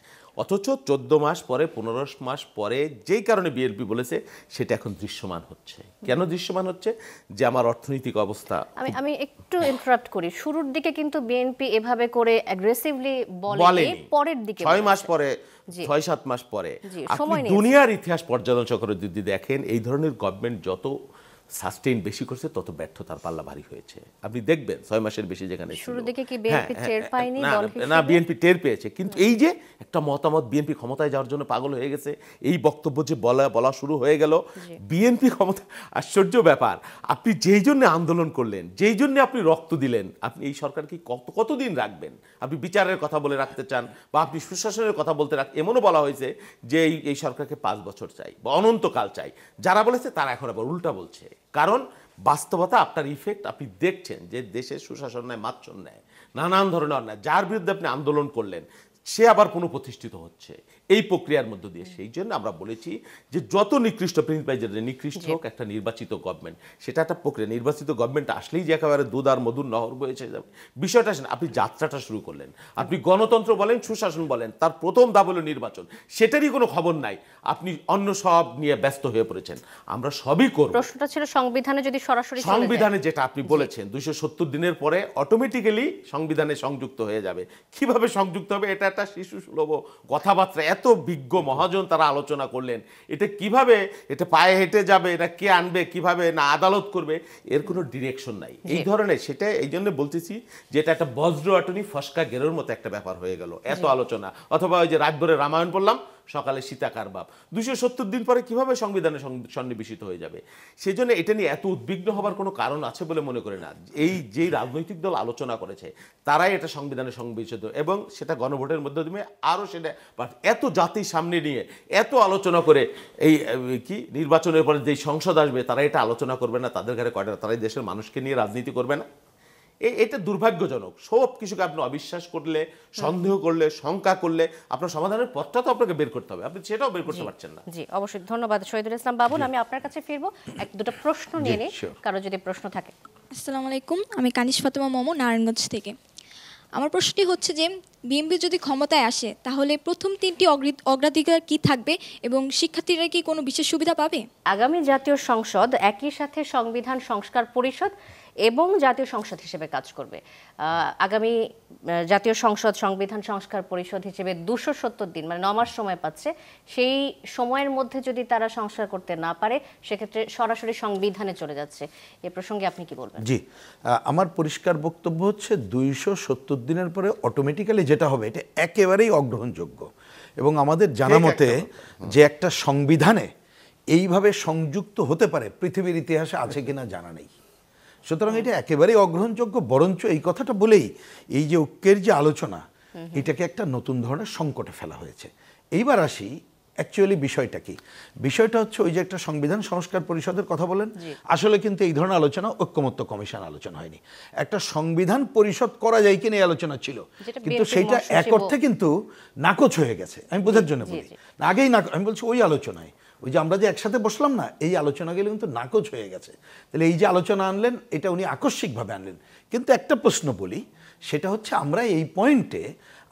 অথচ 14 মাস পরে, 15 মাস পরে যেই কারণে বিএনপি বলেছে, সেটা এখন দৃশ্যমান হচ্ছে। কেন দৃশ্যমান হচ্ছে? যে আমার অর্থনৈতিক অবস্থা। আমি একটু ইন্টারাপ্ট করি। শুরুর দিকে কিন্তু বিএনপি এভাবে করে অ্যাগ্রেসিভলি বলেনি, পরের দিকে 6 মাস পরে, 6-7 মাস পরে। আপনি দুনিয়ার ইতিহাস পর্যালোচনা করে যদি দেখেন, এই ধরনের গভর্নমেন্ট যত সাস্টেইন বেশি করছে তত ব্যর্থতার পাল্লা ভারী হয়েছে। আপনি দেখবেন 6 মাসের বেশি যেখানে ছিল। শুরুর দিকে কি বিএনপি টের পায়নি দল হিসেবে? না, বিএনপি টের পেয়েছে, কিন্তু এই যে একটা মতামত বিএনপি ক্ষমতায় যাওয়ার জন্য পাগল হয়ে গেছে, এই বক্তব্য যে বলা শুরু হয়ে গেল বিএনপি ক্ষমতা। আশ্চর্য ব্যাপার, আপনি যেই জন্য আন্দোলন করলেন, যেই জন্য আপনি রক্ত দিলেন, আপনি এই সরকারকে কতদিন রাখবেন? আপনি বিচারের কথা বলে রাখতে চান বা আপনি সুশাসনের কথা বলতে এমনও বলা হয়েছে যে এই সরকারকে 5 বছর চাই বা অনন্তকাল চাই। যারা বলেছে তারা এখন আবার উল্টা বলছে, কারণ বাস্তবতা আপনার ইফেক্ট আপনি দেখছেন যে দেশের সুশাসন নেয়, মাতৃ নেয়, নানান ধরনের অন্যায়, যার বিরুদ্ধে আপনি আন্দোলন করলেন সে আবার পুনঃপ্রতিষ্ঠিত হচ্ছে এই প্রক্রিয়ার মধ্য দিয়ে। সেই জন্য আমরা বলেছি যে যত নিকৃষ্ট নিকৃষ্ট হোক একটা নির্বাচিত গভর্নমেন্ট, সেটা একটা প্রক্রিয়া। নির্বাচিত গভর্নমেন্ট আসলেই যে একেবারে দুধ আর মধুর নহর বয়ে যাবে বিষয়টা আসেন। আপনি যাত্রাটা শুরু করলেন, আপনি গণতন্ত্র বলেন, সুশাসন বলেন, তার প্রথম ধাপ হলো নির্বাচন, সেটারই কোনো খবর নাই। আপনি অন্য সব নিয়ে ব্যস্ত হয়ে পড়েছেন। আমরা সবই করব। প্রশ্নটা ছিল সংবিধানে যদি সরাসরি সংবিধানে যেটা আপনি বলেছেন 270 দিনের পরে অটোমেটিক্যালি সংবিধানে সংযুক্ত হয়ে যাবে। কিভাবে সংযুক্ত হবে? এটা একটা শিশু সুলভ কথাবার্তা, এত বিজ্ঞ মহাজন তারা আলোচনা করলেন। এটা কিভাবে, এটা পায়ে হেঁটে যাবে, এটা কে আনবে, কিভাবে না আদালত করবে, এর কোনো ডিরেকশন নাই এই ধরনের। সেটা এই জন্য বলতেছি যে এটা একটা বজ্র আটনি ফসকা গেরোর মতো একটা ব্যাপার হয়ে গেল, এত আলোচনা। অথবা ওই যে রাত ভরে রামায়ণ পড়লাম, সকালে সীতাকার বাপ, 270 দিন পরে কিভাবে সংবিধানে সন্নিবেশিত হয়ে যাবে? সেই জন্য এটা নিয়ে এত উদ্বিগ্ন হবার কোনো কারণ আছে বলে মনে করি না। এই যেই রাজনৈতিক দল আলোচনা করেছে তারাই এটা সংবিধানে সংবিধিত, এবং সেটা গণভোটের মধ্যে দিয়ে আরও সেটা এত জাতির সামনে নিয়ে এত আলোচনা করে এই কি নির্বাচনের পরে যেই সংসদ আসবে তারা এটা আলোচনা করবে না, তাদের ঘরে কয়টা, তারাই দেশের মানুষকে নিয়ে রাজনীতি করবে না। এটা দুর্ভাগ্যজনক। সব কিছুকে আপনি অবিশ্বাস করলে, সন্দেহ করলে, শঙ্কা করলে আপনার সমাধানের পথটা তো আপনাকে বের করতে হবে, আপনি সেটাও বের করতে পারছেন না। জি অবশ্যই, ধন্যবাদ শহীদুল ইসলাম বাবুল। আমি আপনার কাছে ফিরবো, দুটো প্রশ্ন নিয়ে নিই, কারো যদি প্রশ্ন থাকে। আসসালামু আলাইকুম, আমি কানিশ ফাতেমা মমো, নারায়ণগঞ্জ থেকে। আমার প্রশ্নটি হচ্ছে যে বিএনপি যদি ক্ষমতায় আসে তাহলে প্রথম 3টি অগ্রাধিকার কি থাকবে এবং শিক্ষার্থীরা কি কোনো বিশেষ সুবিধা পাবে? আগামী জাতীয় সংসদ একই সাথে সংবিধান সংস্কার পরিষদ এবং জাতীয় সংসদ হিসেবে কাজ করবে। আগামী জাতীয় সংসদ সংবিধান সংস্কার পরিষদ হিসেবে 270 দিন মানে 9 মাস সময় পাচ্ছে। সেই সময়ের মধ্যে যদি তারা সংস্কার করতে না পারে সেক্ষেত্রে সরাসরি সংবিধানে চলে যাচ্ছে। এ প্রসঙ্গে আপনি কি বলবেন? জি, আমার পরিষ্কার বক্তব্য হচ্ছে 270 দিনের পরে অটোমেটিক্যালি যেটা হবে এটা একেবারেই অগ্রহণযোগ্য। এবং আমাদের জানা মতে যে একটা সংবিধানে এইভাবে সংযুক্ত হতে পারে পৃথিবীর ইতিহাসে আছে কিনা জানা নেই। সুতরাং এটা একেবারেই অগ্রহণযোগ্য। বরঞ্চ এই কথাটা বলেই এই যে ঐক্যের যে আলোচনা, এটাকে একটা নতুন ধরনের সংকটে ফেলা হয়েছে। এইবার আসি অ্যাকচুয়ালি বিষয়টা কি। বিষয়টা হচ্ছে ওই যে একটা সংবিধান সংস্কার পরিষদের কথা বলেন, আসলে কিন্তু এই ধরনের আলোচনা ঐক্যমত্য কমিশন আলোচনা হয়নি। একটা সংবিধান পরিষদ করা যায় কিনা এই আলোচনা ছিল, কিন্তু সেইটা এক অর্থে কিন্তু নাকচ হয়ে গেছে। আমি বোঝার জন্য বলি, আগেই আমি বলছি ওই আলোচনায়, ওই যে আমরা যে একসাথে বসলাম না, এই আলোচনাগুলো কিন্তু নাকচ হয়ে গেছে। তাহলে এই যে আলোচনা আনলেন এটা উনি আকস্মিকভাবে আনলেন। কিন্তু একটা প্রশ্ন বলি, সেটা হচ্ছে আমরা এই পয়েন্টে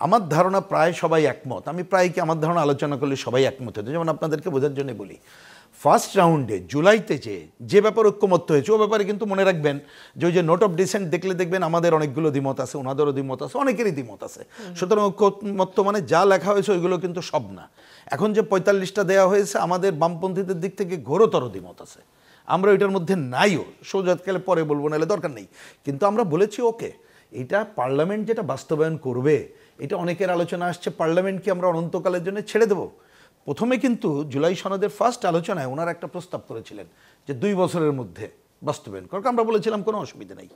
আমার ধারণা প্রায় সবাই একমত। আমি প্রায় কি আমার ধারণা আলোচনা করলে সবাই একমত হতো। যেমন আপনাদেরকে বোঝার জন্য বলি, ফার্স্ট রাউন্ডে জুলাইতে যে ব্যাপার ঐক্যমত্য হয়েছে ও ব্যাপারে কিন্তু মনে রাখবেন যে ওই যে নোট অফ ডিসেন্ট দেখলে দেখবেন আমাদের অনেকগুলো দ্বিমত আছে, ওনাদেরও দ্বিমত আছে, অনেকেরই দ্বিমত আছে। সুতরাং ঐক্যমত্য মানে যা লেখা হয়েছে ওইগুলো কিন্তু সব না। এখন যে 45টা দেওয়া হয়েছে আমাদের বামপন্থীদের দিক থেকে ঘোরতর দ্বিমত আছে, আমরা ওইটার মধ্যে নাইও, সোজাতকালে পরে বলবো, নাহলে দরকার নেই। কিন্তু আমরা বলেছি ওকে, এটা পার্লামেন্ট যেটা বাস্তবায়ন করবে, এটা অনেকের আলোচনা আসছে পার্লামেন্টকে আমরা অনন্তকালের জন্য ছেড়ে দেবো। প্রথমে কিন্তু জুলাই সনদের ফার্স্ট আলোচনায় ওনারা একটা প্রস্তাব করেছিলেন যে 2 বছরের মধ্যে বাস্তবায়ন করুক। আমরা বলেছিলাম কোনো অসুবিধা নেই,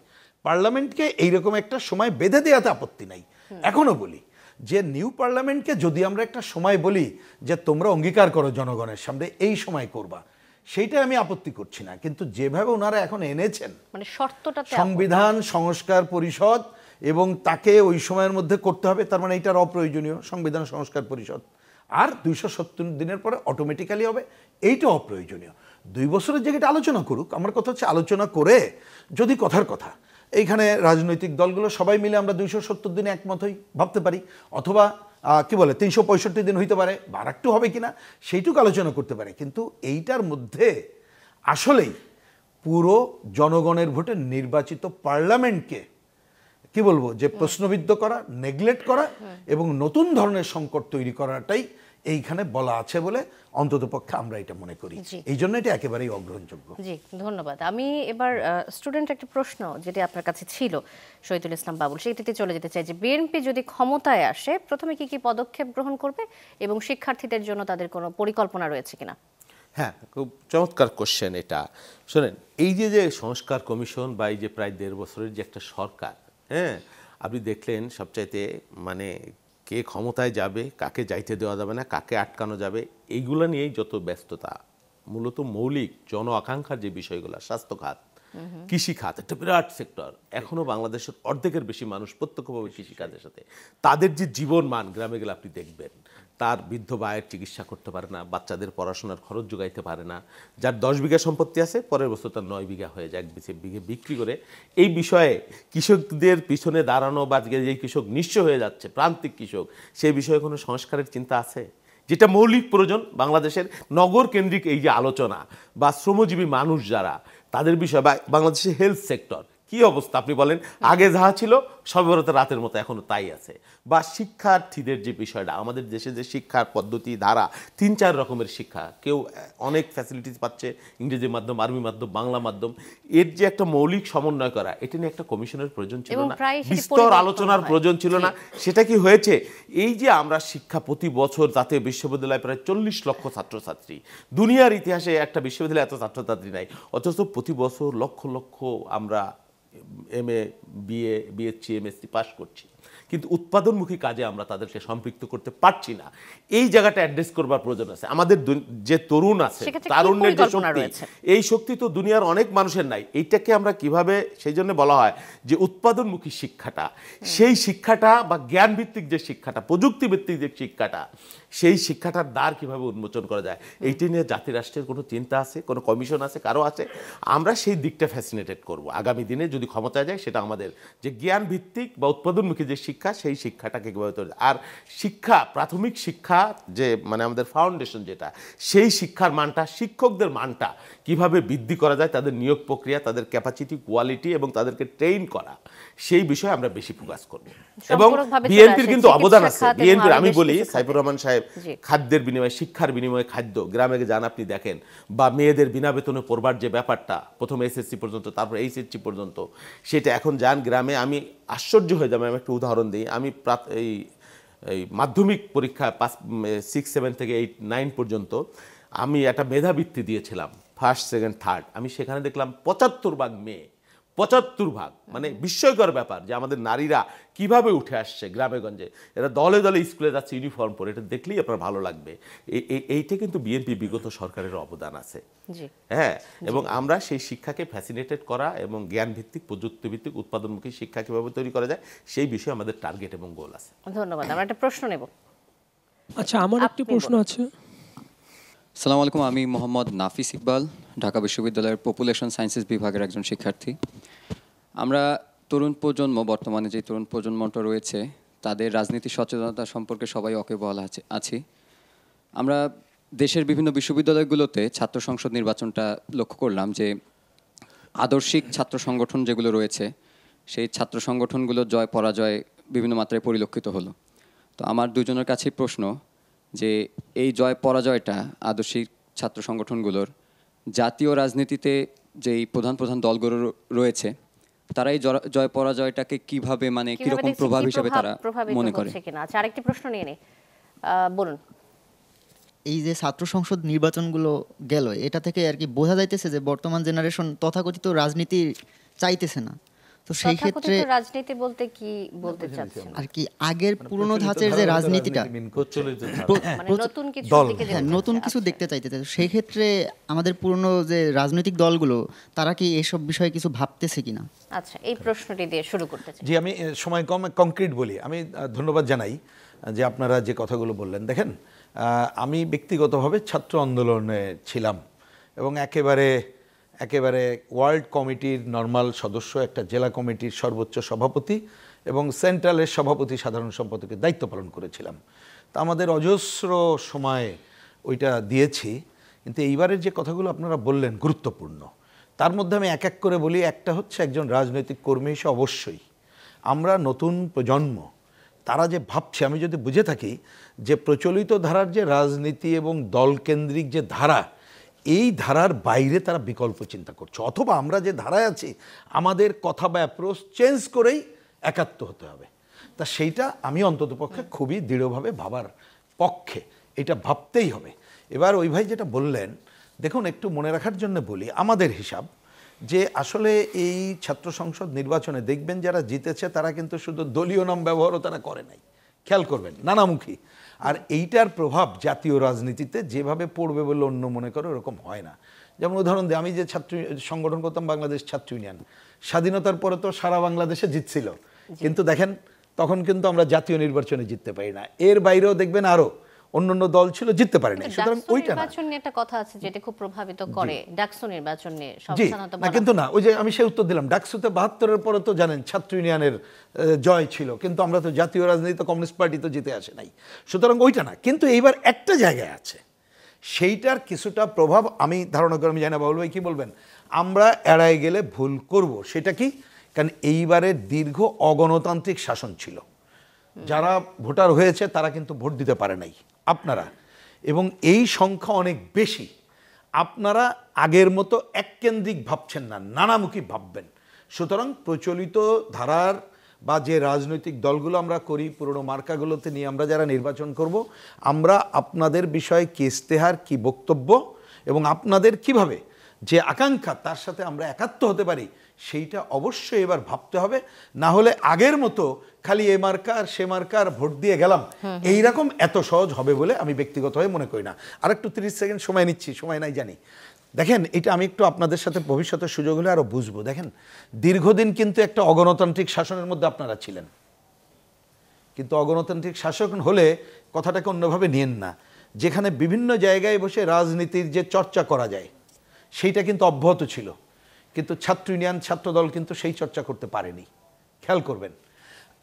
পার্লামেন্টকে এইরকম একটা সময় বেঁধে দেওয়াতে আপত্তি নাই। এখনও বলি যে নিউ পার্লামেন্টকে যদি আমরা একটা সময় বলি যে তোমরা অঙ্গীকার করো জনগণের সামনে এই সময় করবা, সেইটা আমি আপত্তি করছি না। কিন্তু যেভাবে ওনারা এখন এনেছেন মানে শর্তটা সংবিধান সংস্কার পরিষদ এবং তাকে ওই সময়ের মধ্যে করতে হবে, তার মানে এইটার অপ্রয়োজনীয় সংবিধান সংস্কার পরিষদ। আর 270 দিনের পরে অটোমেটিক্যালি হবে, এইটা অপ্রয়োজনীয়। 2 বছরের জায়গাটা আলোচনা করুক। আমার কথা হচ্ছে আলোচনা করে যদি কথার কথা এইখানে রাজনৈতিক দলগুলো সবাই মিলে আমরা 270 দিনে একমত হই, ভাবতে পারি, অথবা কি বলে 365 দিন হইতে পারে, বা একটু হবে কিনা সেইটুকু আলোচনা করতে পারে। কিন্তু এইটার মধ্যে আসলেই পুরো জনগণের ভোটে নির্বাচিত পার্লামেন্টকে কি বলবো যে প্রশ্নবিদ্ধ করা, নেগলেক্ট করা এবং নতুন ধরনের সংকট তৈরি করাটাই এইখানে বলা আছে বলে অন্ততপক্ষে আমরা এটা মনে করি। জি। এই জন্য এটা একেবারেই অগ্রহণযোগ্য। জি, ধন্যবাদ। আমি এবার স্টুডেন্ট একটা প্রশ্ন যেটি আপনার কাছে ছিল শহীদুল ইসলাম বাবুল, সেইটিতে চলে যেতে চাই যে বিএনপি যদি ক্ষমতায় আসে প্রথমে কি কি পদক্ষেপ গ্রহণ করবে এবং শিক্ষার্থীদের জন্য তাদের কোনো পরিকল্পনা রয়েছে কিনা? হ্যাঁ, খুব চমৎকার কোশ্চেন এটা। শোনেন, এই যে সংস্কার কমিশন বা এই যে প্রায় 1.5 বছরের যে একটা সরকার, হ্যাঁ, আপনি দেখলেন সবচাইতে মানে কে ক্ষমতায় যাবে, কাকে যাইতে দেওয়া যাবে না, কাকে আটকানো যাবে, এইগুলো নিয়েই যত ব্যস্ততা। মূলত মৌলিক জন আকাঙ্ক্ষার যে বিষয়গুলো, স্বাস্থ্য খাত, কৃষি খাত, একটা বিরাট সেক্টর, এখনো বাংলাদেশের অর্ধেকের বেশি মানুষ প্রত্যক্ষভাবে কৃষি কাজের সাথে, তাদের যে জীবন মান গ্রামে গেলে আপনি দেখবেন তার বৃদ্ধ বায়ের চিকিৎসা করতে পারে না, বাচ্চাদের পড়াশোনার খরচ যোগাইতে পারে না, যার 10 বিঘা সম্পত্তি আছে পরের বছর তার 9 বিঘা হয়ে যায়, 1 বিঘে বিক্রি করে। এই বিষয়ে কৃষকদের পিছনে দাঁড়ানো বা যে কৃষক নিঃস্ব হয়ে যাচ্ছে, প্রান্তিক কৃষক, সেই বিষয়ে কোনো সংস্কারের চিন্তা আছে? যেটা মৌলিক প্রয়োজন বাংলাদেশের নগর কেন্দ্রিক এই যে আলোচনা বা শ্রমজীবী মানুষ যারা, তাদের বিষয় বা বাংলাদেশের হেলথ সেক্টর কি অবস্থা আপনি বলেন, আগে যাহা ছিল সর্বরত রাতের মতো এখনো তাই আছে। বা শিক্ষার্থীদের যে বিষয়টা, আমাদের দেশে যে শিক্ষার পদ্ধতি ধারা 3-4 রকমের শিক্ষা, কেউ অনেক ফ্যাসিলিটিস পাচ্ছে, ইংরেজি মাধ্যম, আরবি মাধ্যম, বাংলা মাধ্যম, এর যে একটা মৌলিক সমন্বয় করা, এটা নিয়ে একটা কমিশনের প্রয়োজন ছিল না, বিস্তর আলোচনার প্রয়োজন ছিল না। সেটা কি হয়েছে? এই যে আমরা শিক্ষা প্রতি বছর জাতীয় বিশ্ববিদ্যালয়ে প্রায় 40 লক্ষ ছাত্রছাত্রী, দুনিয়ার ইতিহাসে একটা বিশ্ববিদ্যালয়ে এত ছাত্রছাত্রী নাই, অথচ প্রতি বছর লক্ষ লক্ষ আমরা MA, BA, BSc, MSc pass করছি, কিন্তু উৎপাদনমুখী কাজে আমরা তাদেরকে সম্পৃক্ত করতে পারছি না। এই জায়গাটা অ্যাড্রেস করবার প্রয়োজন আছে। আমাদের যে তরুণ আছে, তারুণ্যের যে শক্তি, এই শক্তি তো দুনিয়ার অনেক মানুষের নাই। এইটাকে আমরা কিভাবে, সেই জন্য বলা হয় যে উৎপাদনমুখী শিক্ষাটা, সেই শিক্ষাটা বা জ্ঞানভিত্তিক যে শিক্ষাটা, প্রযুক্তিভিত্তিক যে শিক্ষাটা, সেই শিক্ষাটার দ্বার কিভাবে উন্মোচন করা যায়, এইটি নিয়ে জাতি রাষ্ট্রের কোনো চিন্তা আছে, কোনো কমিশন আছে, কারো আছে? আমরা সেই দিকটা ফ্যাসিনেটেড করব আগামী দিনে যদি ক্ষমতায় যায়। সেটা আমাদের যে জ্ঞানভিত্তিক বা উৎপাদনমুখী যে শিক্ষা, সেই শিক্ষাটাকে কীভাবে তৈরি, আর শিক্ষা, প্রাথমিক শিক্ষা যে মানে আমাদের ফাউন্ডেশন যেটা, সেই শিক্ষার মানটা, শিক্ষকদের মানটা কিভাবে বৃদ্ধি করা যায়, তাদের নিয়োগ প্রক্রিয়া, তাদের ক্যাপাসিটি, কোয়ালিটি এবং তাদেরকে ট্রেন করা, সেই বিষয়ে আমরা বেশি ফোকাস করব। এবং বিএনপির কিন্তু অবদান আছে। বিএনপির, আমি বলি, সাইফুর রহমান সাহেব খাদ্যের বিনিময়ে, শিক্ষার বিনিময়ে খাদ্য, গ্রামে যান আপনি দেখেন, বা মেয়েদের বিনা বেতনে পড়বার যে ব্যাপারটা, প্রথমে SSC পর্যন্ত, তারপর HSC পর্যন্ত, সেটা এখন যান গ্রামে, আমি আশ্চর্য হয়ে যাবে। আমি একটা উদাহরণ দিই। আমি এই মাধ্যমিক পরীক্ষা 6, 7 থেকে 8, 9 পর্যন্ত আমি একটা মেধাবৃত্তি দিয়েছিলাম, ফার্স্ট, সেকেন্ড, থার্ড। আমি সেখানে দেখলাম 75% মেয়ে, 75%। মানে বিস্ময়কর ব্যাপার যে আমাদের নারীরা কিভাবে উঠে আসছে গ্রামে গঞ্জে, এরা দলে দলে স্কুলে যাচ্ছে ইউনিফর্ম পরে, এটা দেখলেই আপনার ভালো লাগবে। এইটা কিন্তু বিএনপি বিগত সরকারের অবদান আছে। হ্যাঁ, এবং আমরা সেই শিক্ষাকে ফ্যাসিনেটেড করা এবং জ্ঞানভিত্তিক, প্রযুক্তিভিত্তিক, উৎপাদনমুখী শিক্ষা কীভাবে তৈরি করা যায়, সেই বিষয়ে আমাদের টার্গেট এবং গোল আছে। ধন্যবাদ। আমরা একটা প্রশ্ন নেব। আচ্ছা, আমার একটি প্রশ্ন আছে। আসসালামু আলাইকুম, আমি মোহাম্মদ নাফিস ইকবাল, ঢাকা বিশ্ববিদ্যালয়ের পপুলেশন সায়েন্সেস বিভাগের একজন শিক্ষার্থী। আমরা তরুণ প্রজন্ম, বর্তমানে যে তরুণ প্রজন্মটা রয়েছে, তাদের রাজনীতি সচেতনতা সম্পর্কে সবাই ওয়াকিবহাল আছি। আমরা দেশের বিভিন্ন বিশ্ববিদ্যালয়গুলোতে ছাত্র সংসদ নির্বাচনটা লক্ষ্য করলাম যে আদর্শিক ছাত্র সংগঠন যেগুলো রয়েছে, সেই ছাত্র সংগঠনগুলোর জয় পরাজয় বিভিন্ন মাত্রায় পরিলক্ষিত হলো। তো আমার দুজনের কাছেই প্রশ্ন যে এই জয় পরাজয়টা আদর্শিক ছাত্র সংগঠনগুলোর জাতীয় রাজনীতিতে যেই প্রধান প্রধান দলগুলো রয়েছে, তারা এই জয় পরাজয়টাকে কিভাবে, মানে কিরকম প্রভাব হিসেবে তারা মনে করে? আচ্ছা, আরেকটি প্রশ্ন নিয়ে নেই, বলুন। এই যে ছাত্র সংসদ নির্বাচনগুলো গেল, এটা থেকে আর কি বোঝা যাইতেছে যে বর্তমান জেনারেশন তথাকথিত রাজনীতি চাইতেছে না। তো সেই ক্ষেত্রে রাজনীতি বলতে কি বলতে চাচ্ছেন আর কি, আগের পুরনো ধাঁচের যে রাজনীতিটা, নতুন কিছু দেখতে চাইতেছে। সেই ক্ষেত্রে আমাদের পুরনো যে রাজনৈতিক দলগুলো, তারা কি এসব বিষয়ে কিছু ভাবতেছে কিনা? আচ্ছা, এই প্রশ্নটি দিয়ে শুরু করতে চাই। জি, আমি সময় কম, কংক্রিট বলি। আমি ধন্যবাদ জানাই যে আপনারা যে কথাগুলো বললেন। দেখেন, আমি ব্যক্তিগতভাবে ছাত্র আন্দোলনে ছিলাম এবং একেবারে ওয়ার্ল্ড কমিটির নর্মাল সদস্য, একটা জেলা কমিটির সর্বোচ্চ সভাপতি এবং সেন্ট্রালের সভাপতি, সাধারণ সম্পাদকের দায়িত্ব পালন করেছিলাম। তা আমাদের অজস্র সময় ওইটা দিয়েছি। কিন্তু এইবারের যে কথাগুলো আপনারা বললেন গুরুত্বপূর্ণ, তার মধ্যে আমি এক এক করে বলি। একটা হচ্ছে একজন রাজনৈতিক কর্মী হিসেবে অবশ্যই আমরা নতুন প্রজন্ম, তারা যে ভাবছে, আমি যদি বুঝে থাকি যে প্রচলিত ধারার যে রাজনীতি এবং দলকেন্দ্রিক যে ধারা, এই ধারার বাইরে তারা বিকল্প চিন্তা করছে, অথবা আমরা যে ধারায় আছি আমাদের কথা বা অ্যাপ্রোচ চেঞ্জ করেই একাত্ম হতে হবে। তা সেইটা আমি অন্ততপক্ষে খুবই দৃঢ়ভাবে ভাবার পক্ষে, এটা ভাবতেই হবে। এবার ওই ভাই যেটা বললেন, দেখুন একটু মনে রাখার জন্য বলি, আমাদের হিসাব যে আসলে এই ছাত্র সংসদ নির্বাচনে দেখবেন যারা জিতেছে তারা কিন্তু শুধু দলীয় নাম ব্যবহারও তারা করে নাই, খেয়াল করবেন, নানামুখী। আর এইটার প্রভাব জাতীয় রাজনীতিতে যেভাবে পড়বে বলে অন্য মনে করে ওরকম হয় না। যেমন উদাহরণ দিই, আমি যে ছাত্র সংগঠন করতাম বাংলাদেশ ছাত্র ইউনিয়ন, স্বাধীনতার পরে তো সারা বাংলাদেশে জিতছিল, কিন্তু দেখেন তখন কিন্তু আমরা জাতীয় নির্বাচনে জিততে পারি না। এর বাইরেও দেখবেন আরো অন্যান্য দল ছিল, জিততে পারে না। সুতরাং ওইটা নির্বাচন নিয়ে একটা কথা আছে যেটা খুব প্রভাবিত করে, ডাকসু নির্বাচন নিয়ে সাধারণত না, কিন্তু না, ওই যে আমি সে উত্তর দিলাম, ডাকসুতে ৭২-এর পরে তো জানেন ছাত্র ইউনিয়নের জয় ছিল, কিন্তু আমরা তো জাতীয় রাজনীতি, কমিউনিস্ট পার্টি তো জিতে আসে নাই। সুতরাং ওইটা না, কিন্তু এইবার একটা জায়গায় আছে, সেইটার কিছুটা প্রভাব আমি ধারণা করি, আমি জানি না বাবুল ভাই কি বলবেন, আমরা এড়াই গেলে ভুল করব। সেটা কি? কারণ এইবারের দীর্ঘ অগণতান্ত্রিক শাসন ছিল, যারা ভোটার হয়েছে তারা কিন্তু ভোট দিতে পারে নাই আপনারা, এবং এই সংখ্যা অনেক বেশি। আপনারা আগের মতো এককেন্দ্রিক ভাবছেন না, নানামুখী ভাববেন। সুতরাং প্রচলিত ধারার বা যে রাজনৈতিক দলগুলো আমরা করি, পুরনো মার্কাগুলোতে নিয়ে আমরা যারা নির্বাচন করব, আমরা আপনাদের বিষয়ে কি ইস্তেহার, কি বক্তব্য এবং আপনাদের কিভাবে যে আকাঙ্ক্ষা তার সাথে আমরা একাত্ম হতে পারি, সেইটা অবশ্যই এবার ভাবতে হবে। না হলে আগের মতো খালি এ মার্কার সে মার্কার ভোট দিয়ে গেলাম, এইরকম এত সহজ হবে বলে আমি ব্যক্তিগতভাবে মনে করি না। আর একটু 30 সেকেন্ড সময় নিচ্ছি, সময় নাই জানি। দেখেন, এটা আমি একটু আপনাদের সাথে ভবিষ্যতে সুযোগ হলে আরও বুঝবো। দেখেন, দীর্ঘদিন কিন্তু একটা অগণতান্ত্রিক শাসনের মধ্যে আপনারা ছিলেন, কিন্তু অগণতান্ত্রিক শাসন হলে কথাটাকে অন্যভাবে নিয়েন না। যেখানে বিভিন্ন জায়গায় বসে রাজনীতির যে চর্চা করা যায় সেইটা কিন্তু অব্যাহত ছিল, কিন্তু ছাত্র ইউনিয়ন, ছাত্রদল কিন্তু সেই চর্চা করতে পারেনি। খেয়াল করবেন,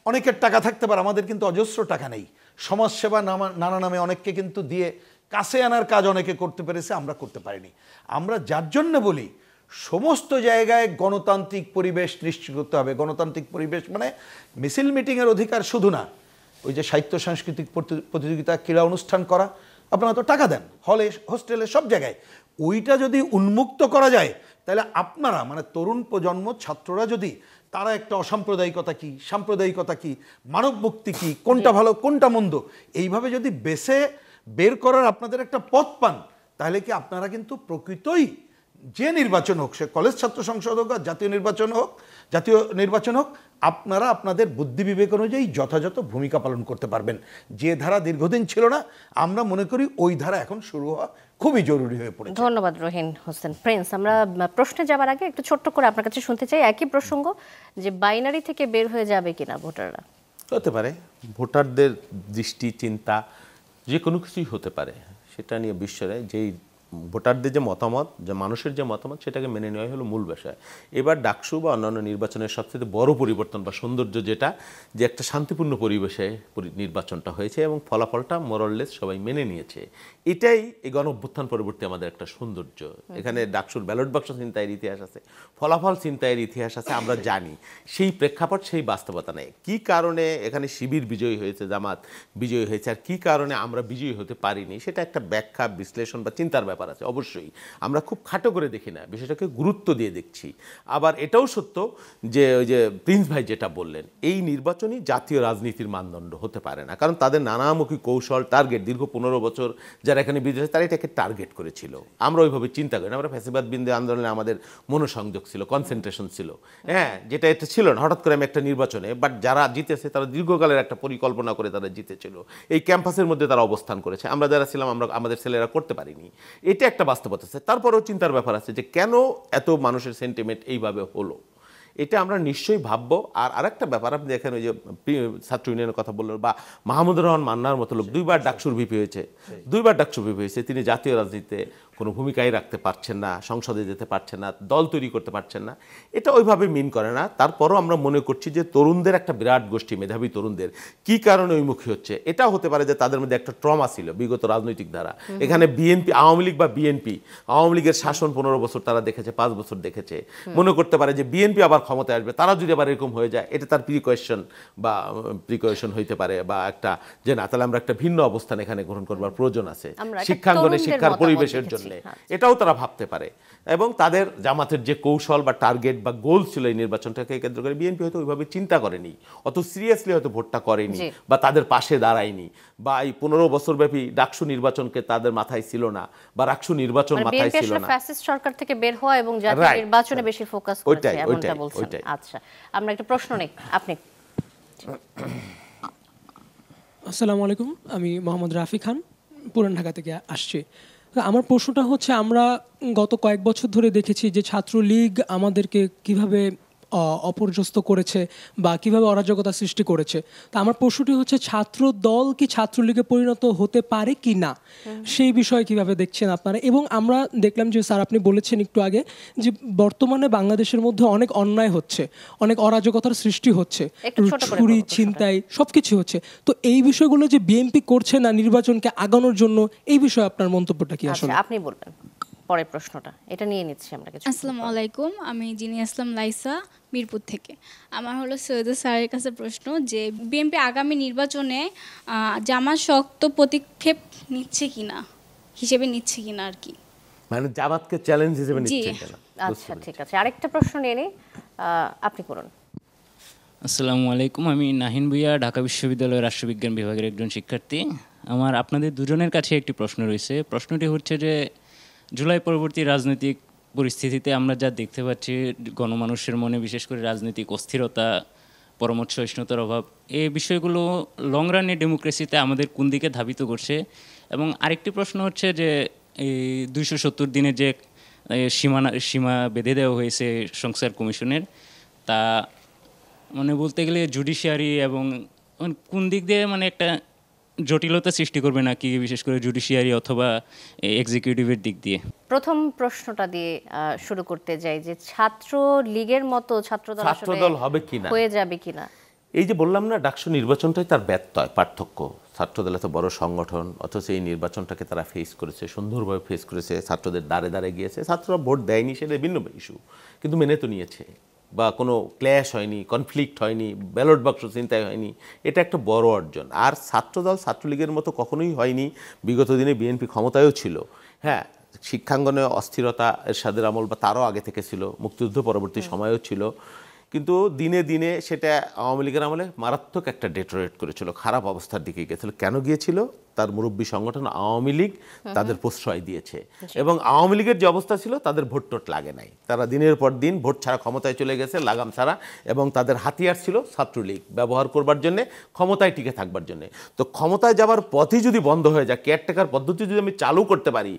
অনেকের টাকা থাকতে পারে, আমাদের কিন্তু অজস্র টাকা নেই। সমাজসেবা নানা নামে অনেককে কিন্তু দিয়ে কাছে আনার কাজ অনেকে করতে পেরেছে, আমরা করতে পারিনি। আমরা যার জন্য বলি সমস্ত জায়গায় গণতান্ত্রিক পরিবেশ নিশ্চিত করতে হবে। গণতান্ত্রিক পরিবেশ মানে মিছিল মিটিংয়ের অধিকার শুধু না, ওই যে সাহিত্য সাংস্কৃতিক প্রতিযোগিতা, ক্রীড়া অনুষ্ঠান করা, আপনারা তো টাকা দেন হলে, হোস্টেলে, সব জায়গায়। ওইটা যদি উন্মুক্ত করা যায়, তাহলে আপনারা মানে তরুণ প্রজন্ম, ছাত্ররা যদি তারা একটা অসাম্প্রদায়িকতা কি, সাম্প্রদায়িকতা কি, মানব মুক্তি কি, কোনটা ভালো কোনটা মন্দ, এইভাবে যদি বের করার আপনাদের একটা পথ পান, তাহলে কি আপনারা কিন্তু প্রকৃতই যে নির্বাচন হোক, সে কলেজ ছাত্র সংসদ হোক, জাতীয় নির্বাচন হোক, আপনারা আপনাদের বুদ্ধি বিবেক অনুযায়ী যথাযথ ভূমিকা পালন করতে পারবেন। যে ধারা দীর্ঘদিন ছিল না, আমরা মনে করি ওই ধারা এখন শুরু হওয়া খুবই জরুরি হয়ে পড়েছে। ধন্যবাদ রহিন হোসেন প্রিন্স। আমরা প্রশ্নে যাবার আগে একটু ছোট্ট করে আপনার কাছে শুনতে চাই একই প্রসঙ্গ, যে বাইনারি থেকে বের হয়ে যাবে কিনা ভোটাররা। হতে পারে, ভোটারদের দৃষ্টি চিন্তা যে কোনো কিছুই হতে পারে, সেটা নিয়ে বিশ্বরে যেই ভোটারদের যে মতামত, যে মানুষের যে মতামত, সেটাকে মেনে নেওয়াই হলো মূল বিষয়। এবার ডাকসু বা অন্যান্য নির্বাচনের সবচেয়ে বড় পরিবর্তন বা সৌন্দর্য যেটা, যে একটা শান্তিপূর্ণ পরিবেশে নির্বাচনটা হয়েছে এবং ফলাফলটা মোরললেস সবাই মেনে নিয়েছে। এটাই এই গণ অভ্যুত্থান পরবর্তী আমাদের একটা সৌন্দর্য। এখানে ডাকসুর ব্যালট বাক্স চিন্তায়ের ইতিহাস আছে, ফলাফল চিন্তায়ের ইতিহাস আছে, আমরা জানি সেই প্রেক্ষাপট, সেই বাস্তবতা নেই। কী কারণে এখানে শিবির বিজয়ী হয়েছে, জামাত বিজয়ী হয়েছে, আর কী কারণে আমরা বিজয়ী হতে পারিনি, সেটা একটা ব্যাখ্যা, বিশ্লেষণ বা চিন্তার ব্যাপার আছে। অবশ্যই আমরা খুব খাটো করে দেখি না, বিষয়টাকে গুরুত্ব দিয়ে দেখছি। আবার এটাও সত্য যে ওই যে প্রিন্স ভাই যেটা বললেন, এই নির্বাচনই জাতীয় রাজনীতির মানদণ্ড হতে পারে না, কারণ তাদের নানামুখী কৌশল, টার্গেট, দীর্ঘ 15 বছর যারা এখানে বিদেশে, তারা এটাকে টার্গেট করেছিল। আমরা ওইভাবে চিন্তা করি না, আমরা ফ্যাসিবাদ বিরোধী আন্দোলনে আমাদের মনোসংযোগ ছিল, কনসেন্ট্রেশন ছিল, হ্যাঁ, যেটা এটা ছিল না হঠাৎ করে আমি একটা নির্বাচনে। বাট যারা জিতেছে তারা দীর্ঘকালের একটা পরিকল্পনা করে তারা জিতেছিল, এই ক্যাম্পাসের মধ্যে তারা অবস্থান করেছে। আমরা যারা ছিলাম, আমরা আমাদের ছেলেরা করতে পারিনি। এটা একটা বাস্তবতা আছে। তারপরেও চিন্তার ব্যাপার আছে যে কেন এত মানুষের সেন্টিমেন্ট এইভাবে হলো, এটা আমরা নিশ্চয়ই ভাববো। আর আরেকটা ব্যাপার, আপনি দেখেন ওই যে ছাত্র ইউনিয়নের কথা বললেন, বা মাহমুদুর রহমান মান্নার মতো লোক 2বার ডাকসুর ভিপি হয়েছে, 2বার ডাকসুর ভিপি হয়েছে, তিনি জাতীয় রাজনীতিতে কোনো ভূমিকাই রাখতে পারছেন না, সংসদে যেতে পারছেন না, দল তৈরি করতে পারছেন না, এটা ওইভাবে মিন করে না। তারপরও আমরা মনে করছি যে তরুণদের একটা বিরাট গোষ্ঠী, মেধাবী তরুণদের কি কারণে ওইমুখী হচ্ছে, এটাও হতে পারে যে তাদের মধ্যে একটা ট্রমা ছিল বিগত রাজনৈতিক ধারা। এখানে বিএনপি, আওয়ামী লীগ বা বিএনপি, আওয়ামী লীগের শাসন 15 বছর তারা দেখেছে, 5 বছর দেখেছে, মনে করতে পারে যে বিএনপি আবার ক্ষমতায় আসবে, তারা যদি আবার এরকম হয়ে যায়, এটা তার প্রিকশন হইতে পারে, বা একটা যে না, তাহলে আমরা একটা ভিন্ন অবস্থান এখানে গ্রহণ করবার প্রয়োজন আছে শিক্ষাঙ্গনে, শিক্ষার পরিবেশের জন্য, এটাও তারা ভাবতে পারে। এবং তাদের জামাতের যে কৌশল বা টার্গেট বা গোল ছিল এই নির্বাচনটাকে কেন্দ্র করে, বিএনপি হয়তো ওইভাবে চিন্তা করেনি, অত সিরিয়াসলি হয়তো ভোটটা করেনি বা তাদের পাশে দাঁড়ায়নি, বা এই 15 বছর ব্যাপী ডাকসু নির্বাচনকে তাদের মাথায় ছিল না, বা ডাকসু নির্বাচন মাথায় ছিল না। ফ্যাসিস্ট সরকার থেকে বের হওয়া এবং জাতীয় নির্বাচনে বেশি ফোকাস করেছে এমনটা বলছেন। আচ্ছা, আমরা একটা প্রশ্ন নেই, আপনি। আসসালামু আলাইকুম, আমি মোহাম্মদ রাফি খান, পুরান ঢাকা থেকে আসছি। আমার প্রশ্নটা হচ্ছে, আমরা গত কয়েক বছর ধরে দেখেছি যে ছাত্রলীগ আমাদেরকে কিভাবে অপর্যস্ত করেছে বা কিভাবে অরাজকতা সৃষ্টি করেছে। তা আমার প্রশ্নটি হচ্ছে, ছাত্র দল কি ছাত্রলীগে পরিণত হতে পারে কি না, সেই বিষয়ে কিভাবে দেখছেন আপনারা? এবং আমরা দেখলাম যে স্যার আপনি বলেছেন একটু আগে যে বর্তমানে বাংলাদেশের মধ্যে অনেক অন্যায় হচ্ছে, অনেক অরাজকতার সৃষ্টি হচ্ছে, চুরি ছিনতাই সবকিছু হচ্ছে। তো এই বিষয়গুলো যে বিএনপি করছে না নির্বাচনকে আগানোর জন্য, এই বিষয়ে আপনার মন্তব্যটা কি? আসলে আপনি বলবেন পরের প্রশ্নটা, এটা নিয়ে নিচ্ছি আমরা কিছু। আসসালামু আলাইকুম, আমি জিনি আসলাম লাইসা, মিরপুর থেকে। আমার হলো সৈয়দ স্যারের কাছে প্রশ্ন যে বিএনপি আগামী নির্বাচনে জামাত শক্ত পদক্ষেপ নিচ্ছে কিনা, হিসেবে নিচ্ছে কিনা আর কি, মানে জামাতকে চ্যালেঞ্জ হিসেবে নিচ্ছে কিনা। আচ্ছা, ঠিক আছে, আরেকটা প্রশ্ন নিয়ে নিই, আপনি করুন। আসসালামু আলাইকুম, আমি নাহিন ভুইয়া, ঢাকা বিশ্ববিদ্যালয়ের রাষ্ট্রবিজ্ঞান বিভাগের একজন শিক্ষার্থী। আমার আপনাদের দুজনের কাছে একটি প্রশ্ন রয়েছে। প্রশ্নটি হচ্ছে যে জুলাই পরবর্তী রাজনৈতিক পরিস্থিতিতে আমরা যা দেখতে পাচ্ছি, গণমানুষের মনে বিশেষ করে রাজনৈতিক অস্থিরতা, পরমত সহিষ্ণুতার অভাব, এই বিষয়গুলো লং রানে ডেমোক্রেসিতে আমাদের কোন দিকে ধাবিত করছে? এবং আরেকটি প্রশ্ন হচ্ছে যে এই 270 দিনের যে সীমা বেঁধে দেওয়া হয়েছে সংস্কার কমিশনের, তা মানে বলতে গেলে জুডিশিয়ারি এবং কোন দিক দিয়ে মানে একটা জটিলতা সৃষ্টি করবে নাকি, বিশেষ করে জুডিশিয়ারি অথবা এক্সিকিউটিভের দিক দিয়ে? প্রথম প্রশ্নটা দিয়ে শুরু করতে যাই যে ছাত্র লীগের মতো ছাত্রদল হবে কিনা, হয়ে যাবে কিনা। এই যে বললাম না, ডাকসু নির্বাচনটাই তার ব্যত্যয়, পার্থক্য। ছাত্রদল এত বড় সংগঠন, অথচ এই নির্বাচনটাকে তারা ফেস করেছে, সুন্দরভাবে ফেস করেছে, ছাত্রদের দ্বারে দ্বারে গিয়েছে, ছাত্ররা ভোট দেয়নি সেটা ভিন্ন ইস্যু, কিন্তু মেনে তো নিয়েছে, বা কোনো ক্ল্যাশ হয়নি, কনফ্লিক্ট হয়নি, ব্যালট বাক্স চিন্তাই হয়নি, এটা একটা বড় অর্জন। আর ছাত্রদল ছাত্রলীগের মতো কখনোই হয়নি। বিগত দিনে বিএনপি ক্ষমতায়ও ছিল, হ্যাঁ, শিক্ষাঙ্গনে অস্থিরতা এরশাদের আমল বা তারও আগে থেকে ছিল, মুক্তিযুদ্ধ পরবর্তী সময়ও ছিল, কিন্তু দিনে দিনে সেটা আওয়ামী লীগের আমলে মারাত্মক একটা ডেটোরেট করেছিল, খারাপ অবস্থার দিকে গিয়েছিল। কেন গিয়েছিল? তার মুরব্বী সংগঠন আওয়ামী লীগ তাদের প্রশ্রয় দিয়েছে, এবং আওয়ামী লীগের যে অবস্থা ছিল, তাদের ভোট টোট লাগে নাই, তারা দিনের পর দিন ভোট ছাড়া ক্ষমতায় চলে গেছে, লাগাম ছাড়া, এবং তাদের হাতিয়ার ছিল ছাত্রলীগ ব্যবহার করবার জন্যে, ক্ষমতায় টিকে থাকবার জন্যে। তো ক্ষমতায় যাবার পথই যদি বন্ধ হয়ে যায়, কেয়ারটেকার পদ্ধতি যদি আমি চালু করতে পারি,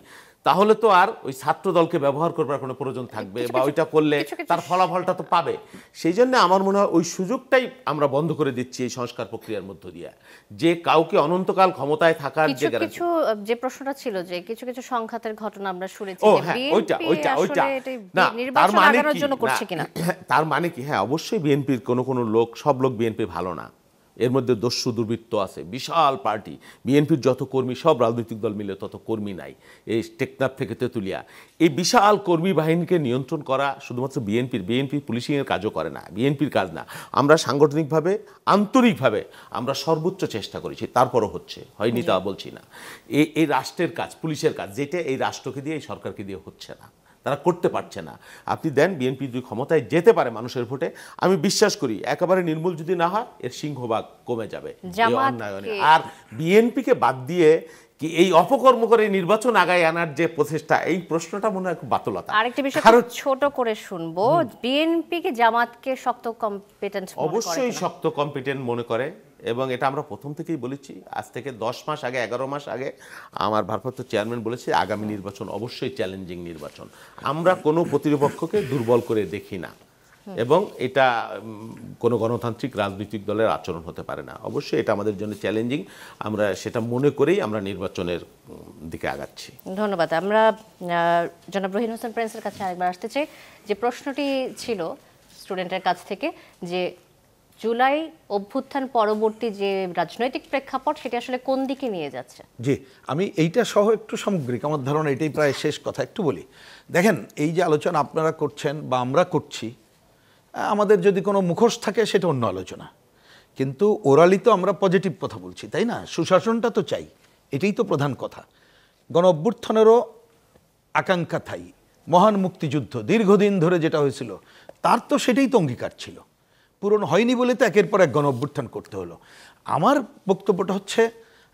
তাহলে তো আর ওই ছাত্র দলকে ব্যবহার করবার কোনো প্রয়োজন থাকবে, বা ওইটা করলে তার ফলাফলটা তো পাবে। সেই জন্য আমার মনে হয় ওই সুযোগটাই আমরা বন্ধ করে দিচ্ছি এই সংস্কার প্রক্রিয়ার মধ্য দিয়ে, যে কাউকে অনন্তকাল ক্ষমতায় থাকার যে কিছু যে প্রশ্নটা ছিল যে কিছু কিছু সংঘাতের ঘটনা আমরা শুনেছি, তার মানে কি? হ্যাঁ, অবশ্যই বিএনপির কোনো লোক, সব লোক বিএনপি ভালো না, এর মধ্যে দস্যু দুর্বৃত্ত আছে, বিশাল পার্টি। বিএনপির যত কর্মী, সব রাজনৈতিক দল মিলে তত কর্মী নাই, এই টেকনাফ থেকে তেঁতুলিয়া। এই বিশাল কর্মী বাহিনীকে নিয়ন্ত্রণ করা শুধুমাত্র বিএনপি পুলিশিংয়ের কাজও করে না, বিএনপির কাজ না। আমরা সাংগঠনিকভাবে, আন্তরিকভাবে আমরা সর্বোচ্চ চেষ্টা করেছি, তারপরও হয়নি তা বলছি না। এই রাষ্ট্রের কাজ, পুলিশের কাজ, যেটা এই রাষ্ট্রকে দিয়ে, এই সরকারকে দিয়ে হচ্ছে না, তারা করতে পারছে না। আপনি দেন, বিএনপি যদি ক্ষমতায় যেতে পারে মানুষের ভোটে, আমি বিশ্বাস করি একেবারে নির্মূল যদি না হয়, এর সিংহভাগ কমে যাবে অন্যায়নে। আর বিএনপিকে বাদ দিয়ে কি এই অপকর্ম করে নির্বাচন আগায় আনার যে প্রচেষ্টা, এই প্রশ্নটা মনে হয় খুব বাতুলতা। আরেকটা বিষয় ছোট করে শুনবো, বিএনপি কি জামাতকে শক্ত কম্পিটেন্ট? অবশ্যই শক্ত কম্পিটেন্ট মনে করে, এবং এটা আমরা প্রথম থেকেই বলেছি। আজ থেকে 10 মাস আগে, 11 মাস আগে আমার ভারপ্রাপ্ত চেয়ারম্যান বলেছে, আগামী নির্বাচন অবশ্যই চ্যালেঞ্জিং নির্বাচন। আমরা কোনো প্রতিপক্ষকে দুর্বল করে দেখি না, এবং এটা কোনো গণতান্ত্রিক রাজনৈতিক দলের আচরণ হতে পারে না। অবশ্যই এটা আমাদের জন্য চ্যালেঞ্জিং, আমরা সেটা মনে করেই আমরা নির্বাচনের দিকে আগাচ্ছি। ধন্যবাদ। আমরা জনাব রহিন হোসেন প্রিন্সের কাছে আরেকবার আসতে চাই। যে প্রশ্নটি ছিল স্টুডেন্টের কাছ থেকে যে জুলাই অভ্যুত্থান পরবর্তী যে রাজনৈতিক প্রেক্ষাপট সেটা আসলে কোন দিকে নিয়ে যাচ্ছে। জি, আমি এইটা সহ একটু সামগ্রিক, আমার ধারণা এটাই প্রায় শেষ কথা, একটু বলি। দেখেন, এই যে আলোচনা আপনারা করছেন বা আমরা করছি, আমাদের যদি কোনো মুখোশ থাকে সেটা অন্য আলোচনা, কিন্তু ওরালি তো আমরা পজিটিভ কথা বলছি, তাই না? সুশাসনটা তো চাই, এটাই তো প্রধান কথা। গণ অভ্যুত্থানেরও আকাঙ্ক্ষা থাই, মহান মুক্তিযুদ্ধ দীর্ঘদিন ধরে যেটা হয়েছিল তার তো সেটাই তো অঙ্গীকার ছিল, পূরণ হয়নি বলে তো একের পর এক গণ অভ্যুত্থান করতে হলো। আমার বক্তব্যটা হচ্ছে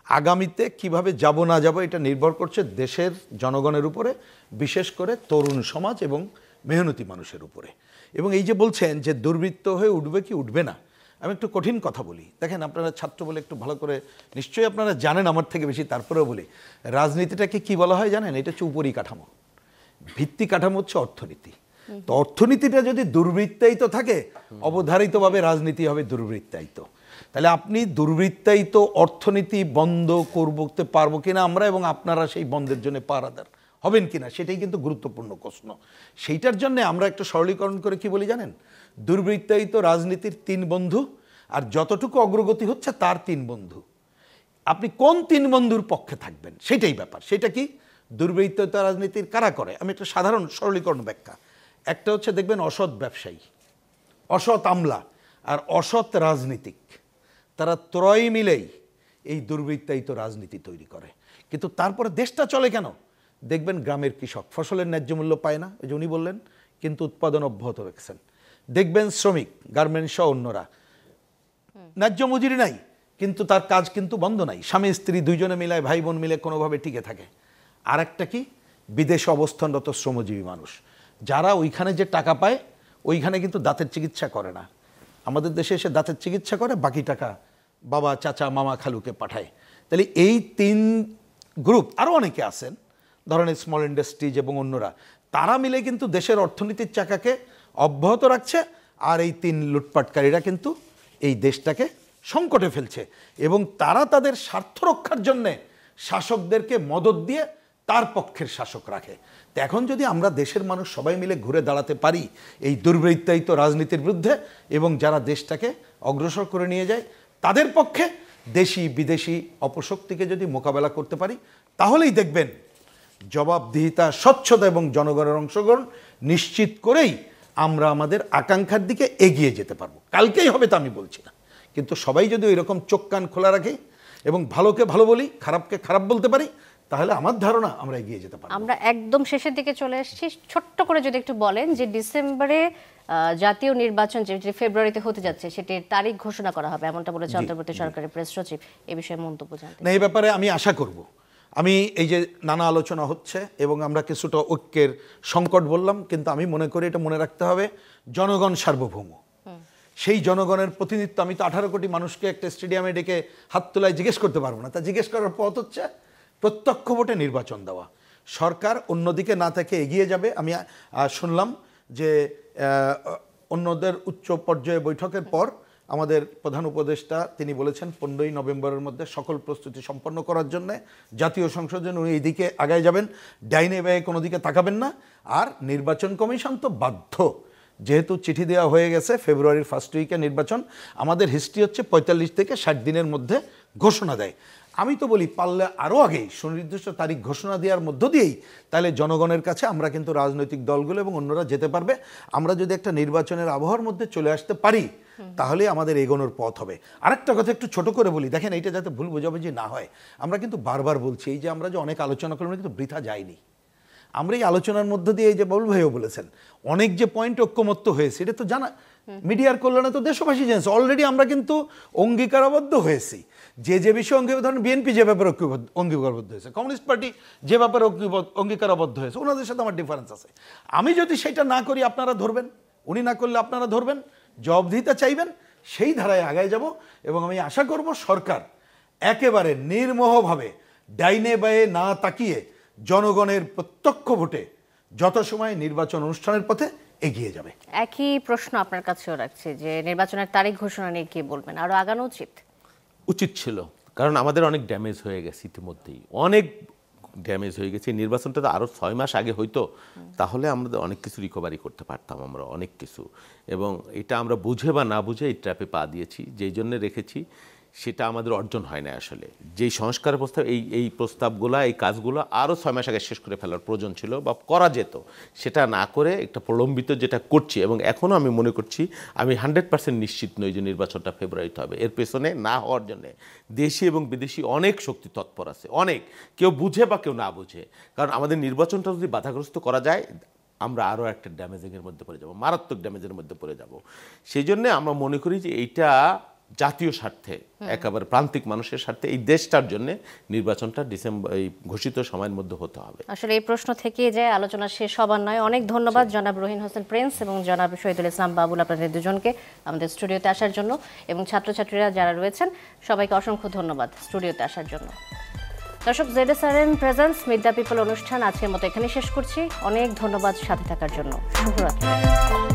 আগামীতে কিভাবে যাব না যাব এটা নির্ভর করছে দেশের জনগণের উপরে, বিশেষ করে তরুণ সমাজ এবং মেহনতি মানুষের উপরে। এবং এই যে বলছেন যে দুর্বৃত্ত হয়ে উঠবে কি উঠবে না, আমি একটু কঠিন কথা বলি। দেখেন, আপনারা ছাত্র বলে একটু ভালো করে নিশ্চয়ই আপনারা জানেন আমার থেকে বেশি, তারপরেও বলি, রাজনীতিটাকে কি বলা হয় জানেন? এটা হচ্ছে উপরিকাঠামো, ভিত্তি কাঠামো হচ্ছে অর্থনীতি। তো অর্থনীতিটা যদি দুর্বৃত্তায়িত থাকে, অবধারিতভাবে রাজনীতি হবে দুর্বৃত্তায়িত। তাহলে আপনি দুর্বৃত্তায়িত অর্থনীতি বন্ধ করতে পারবো কিনা আমরা, এবং আপনারা সেই বন্ধের জন্য পাহারাদার হবেন কিনা, সেটাই কিন্তু গুরুত্বপূর্ণ প্রশ্ন। সেইটার জন্য আমরা একটু সরলীকরণ করে কি বলি জানেন? দুর্বৃত্তায়িত রাজনীতির 3 বন্ধু, আর যতটুকু অগ্রগতি হচ্ছে তার 3 বন্ধু। আপনি কোন 3 বন্ধুর পক্ষে থাকবেন সেটাই ব্যাপার। সেটা কি? দুর্বৃত্তায়িত রাজনীতির কারা করে? আমি একটা সাধারণ সরলীকরণ ব্যাখ্যা। একটা হচ্ছে দেখবেন অসৎ ব্যবসায়ী, অসৎ আমলা আর অসৎ রাজনীতিক, তারা ত্রয় মিলেই এই দুর্বৃত্তায়িত রাজনীতি তৈরি করে। কিন্তু তারপরে দেশটা চলে কেন? দেখবেন গ্রামের কৃষক ফসলের ন্যায্য মূল্য পায় না, এই যে উনি বললেন, কিন্তু উৎপাদন অব্যাহত রেখেছেন। দেখবেন শ্রমিক, গার্মেন্টস সহ অন্যরা, ন্যায্য মজুরি নাই কিন্তু তার কাজ কিন্তু বন্ধ নাই, স্বামী স্ত্রী দুইজনে মিলায়, ভাই বোন মিলে কোনোভাবে টিকে থাকে। আর একটা কি? বিদেশে অবস্থানরত শ্রমজীবী মানুষ, যারা ওইখানে যে টাকা পায় ওইখানে কিন্তু দাঁতের চিকিৎসা করে না, আমাদের দেশে এসে দাঁতের চিকিৎসা করে, বাকি টাকা বাবা, চাচা, মামা, খালুকে পাঠায়। তাহলে এই 3 গ্রুপ, আরও অনেকে আছেন, ধরেন স্মল ইন্ডাস্ট্রিজ এবং অন্যরা, তারা মিলে কিন্তু দেশের অর্থনীতির চাকাকে অব্যাহত রাখছে। আর এই 3 লুটপাটকারীরা কিন্তু এই দেশটাকে সংকটে ফেলছে, এবং তারা তাদের স্বার্থ রক্ষার জন্যে শাসকদেরকে মদত দিয়ে তার পক্ষের শাসক রাখে। তো এখন যদি আমরা দেশের মানুষ সবাই মিলে ঘুরে দাঁড়াতে পারি এই দুর্বৃত্তায়িত রাজনীতির বিরুদ্ধে, এবং যারা দেশটাকে অগ্রসর করে নিয়ে যায় তাদের পক্ষে, দেশি বিদেশি অপশক্তিকে যদি মোকাবেলা করতে পারি, তাহলেই দেখবেন জবাবদিহিতা, স্বচ্ছতা এবং জনগণের অংশগ্রহণ নিশ্চিত করেই আমরা আমাদের আকাঙ্ক্ষার দিকে এগিয়ে যেতে পারবো। কালকেই হবে তা আমি বলছি না, কিন্তু সবাই যদি ওই রকম চোখ কান খোলা রাখি এবং ভালোকে ভালো বলি, খারাপকে খারাপ বলতে পারি, তাহলে আমার ধারণা আমরা এগিয়ে যেতে পারবো। আমরা একদম শেষের দিকে চলে এসেছি। ছোট্ট করে যদি একটু বলেন যে ডিসেম্বরে জাতীয় নির্বাচন যে ফেব্রুয়ারিতে হতে যাচ্ছে সেটির তারিখ ঘোষণা করা হবে, এমনটা বলেছে অন্তর্বর্তী সরকারের প্রেস সচিব। এই বিষয়ে মন্তব্য জানতে না, এই ব্যাপারে আমি আশা করব। আমি এই যে নানা আলোচনা হচ্ছে এবং আমরা কিছুটা ঐক্যের সংকট বললাম, কিন্তু আমি মনে করি এটা মনে রাখতে হবে জনগণ সার্বভৌম। সেই জনগণের প্রতিনিধিত্ব, আমি তো 18 কোটি মানুষকে একটা স্টেডিয়ামে ডেকে হাত তোলায় জিজ্ঞেস করতে পারবো না। তা জিজ্ঞেস করার পথ হচ্ছে প্রত্যক্ষ ভোটে নির্বাচন দেওয়া। সরকার অন্যদিকে না থেকে এগিয়ে যাবে। আমি শুনলাম যে অন্যদের উচ্চ পর্যায়ে বৈঠকের পর আমাদের প্রধান উপদেষ্টা তিনি বলেছেন 15ই নভেম্বরের মধ্যে সকল প্রস্তুতি সম্পন্ন করার জন্য জাতীয় সংসদে উনি এইদিকে আগায় যাবেন, ডাইনে ব্যয়ে কোনো দিকে তাকাবেন না। আর নির্বাচন কমিশন তো বাধ্য, যেহেতু চিঠি দেওয়া হয়ে গেছে ফেব্রুয়ারির ফার্স্ট উইকে নির্বাচন, আমাদের হিস্ট্রি হচ্ছে 45 থেকে 60 দিনের মধ্যে ঘোষণা দেয়। আমি তো বলি পারলে আরও আগেই সুনির্দিষ্ট তারিখ ঘোষণা দেওয়ার মধ্য দিয়েই তাহলে জনগণের কাছে আমরা কিন্তু রাজনৈতিক দলগুলো এবং অন্যরা যেতে পারবে। আমরা যদি একটা নির্বাচনের আবহাওয়ার মধ্যে চলে আসতে পারি তাহলে আমাদের এগোনোর পথ হবে। আরেকটা কথা একটু ছোট করে বলি, দেখেন এইটা যাতে ভুল বোঝাবুঝি না হয়, আমরা কিন্তু বারবার বলছি এই যে আমরা যে অনেক আলোচনা করলাম কিন্তু বৃথা যায়নি। আমরা এই আলোচনার মধ্য দিয়ে এই যে বাবুল ভাইও বলেছেন অনেক যে পয়েন্ট ঐক্যমত্য হয়েছে এটা তো জানা, মিডিয়ার কল্যাণে তো দেশবাসী জেনেছে। অলরেডি আমরা কিন্তু অঙ্গীকারাবদ্ধ হয়েছি যে বিষয়ে অঙ্গীকার, ধরেন বিএনপি যে ব্যাপারে অঙ্গীকারবদ্ধ হয়েছে, কমিউনিস্ট পার্টি যে ব্যাপারে অঙ্গীকারাবদ্ধ হয়েছে, ওনাদের সাথে আমার ডিফারেন্স আছে। আমি যদি সেটা না করি আপনারা ধরবেন, উনি না করলে আপনারা ধরবেন, জবাবদিহিতা চাইবেন, সেই ধারায় আগায় যাব। এবং আমি আশা করব সরকার একেবারে নির্মোহভাবে ডাইনে বায়ে না তাকিয়ে জনগণের প্রত্যক্ষ ভোটে যথাসময়ে নির্বাচন অনুষ্ঠানের পথে এগিয়ে যাবে। একই প্রশ্ন আপনার কাছেও রাখছে যে নির্বাচনের তারিখ ঘোষণা নিয়ে কি বলবেন, আরো আগানো উচিত ছিল, কারণ আমাদের অনেক ড্যামেজ হয়ে গেছে ইতিমধ্যেই, অনেক ড্যামেজ হয়ে গেছে। নির্বাচনটা তো আরও 6 মাস আগে হইতো, তাহলে আমরা অনেক কিছু রিকভারি করতে পারতাম, আমরা অনেক কিছু। এবং এটা আমরা বুঝে বা না বুঝে এই ট্র্যাপে পা দিয়েছি, যেই জন্য রেখেছি সেটা আমাদের অর্জন হয় না। আসলে যেই সংস্কার প্রস্তাব, এই প্রস্তাবগুলো, এই কাজগুলো আরও 6 মাস আগে শেষ করে ফেলার প্রয়োজন ছিল বা করা যেত, সেটা না করে একটা প্রলম্বিত যেটা করছি। এবং এখনও আমি মনে করছি, আমি 100% নিশ্চিত নই যে নির্বাচনটা ফেব্রুয়ারিতে হবে। এর পেছনে না হওয়ার জন্যে দেশি এবং বিদেশি অনেক শক্তি তৎপর আছে, অনেক, কেউ বুঝে বা কেউ না বুঝে। কারণ আমাদের নির্বাচনটা যদি বাধাগ্রস্ত করা যায়, আমরা আরও একটা ড্যামেজিংয়ের মধ্যে পড়ে যাব, মারাত্মক ড্যামেজের মধ্যে পড়ে যাব। সেই জন্যে আমরা মনে করি যে এইটা জাতীয় স্বার্থে, একেবারে প্রান্তিক মানুষের স্বার্থে, এই দেশটার জন্য নির্বাচনটা ডিসেম্বর এই ঘোষিত সময়ের মধ্যে হতে হবে। আসলে এই প্রশ্ন থেকে যে আলোচনা শেষ হবার নয়। অনেক ধন্যবাদ জনাব রহিন হোসেন প্রিন্স এবং জনাব শহীদুল ইসলাম বাবুল, আপনাদের দুজনকে আমাদের স্টুডিওতে আসার জন্য, এবং ছাত্রছাত্রীরা যারা রয়েছেন সবাইকে অসংখ্য ধন্যবাদ স্টুডিওতে আসার জন্য। দর্শক, ZSRM presence meet the people অনুষ্ঠান আজকের মতো এখানে শেষ করছি। অনেক ধন্যবাদ সাথে থাকার জন্য। শুভরাত্রি।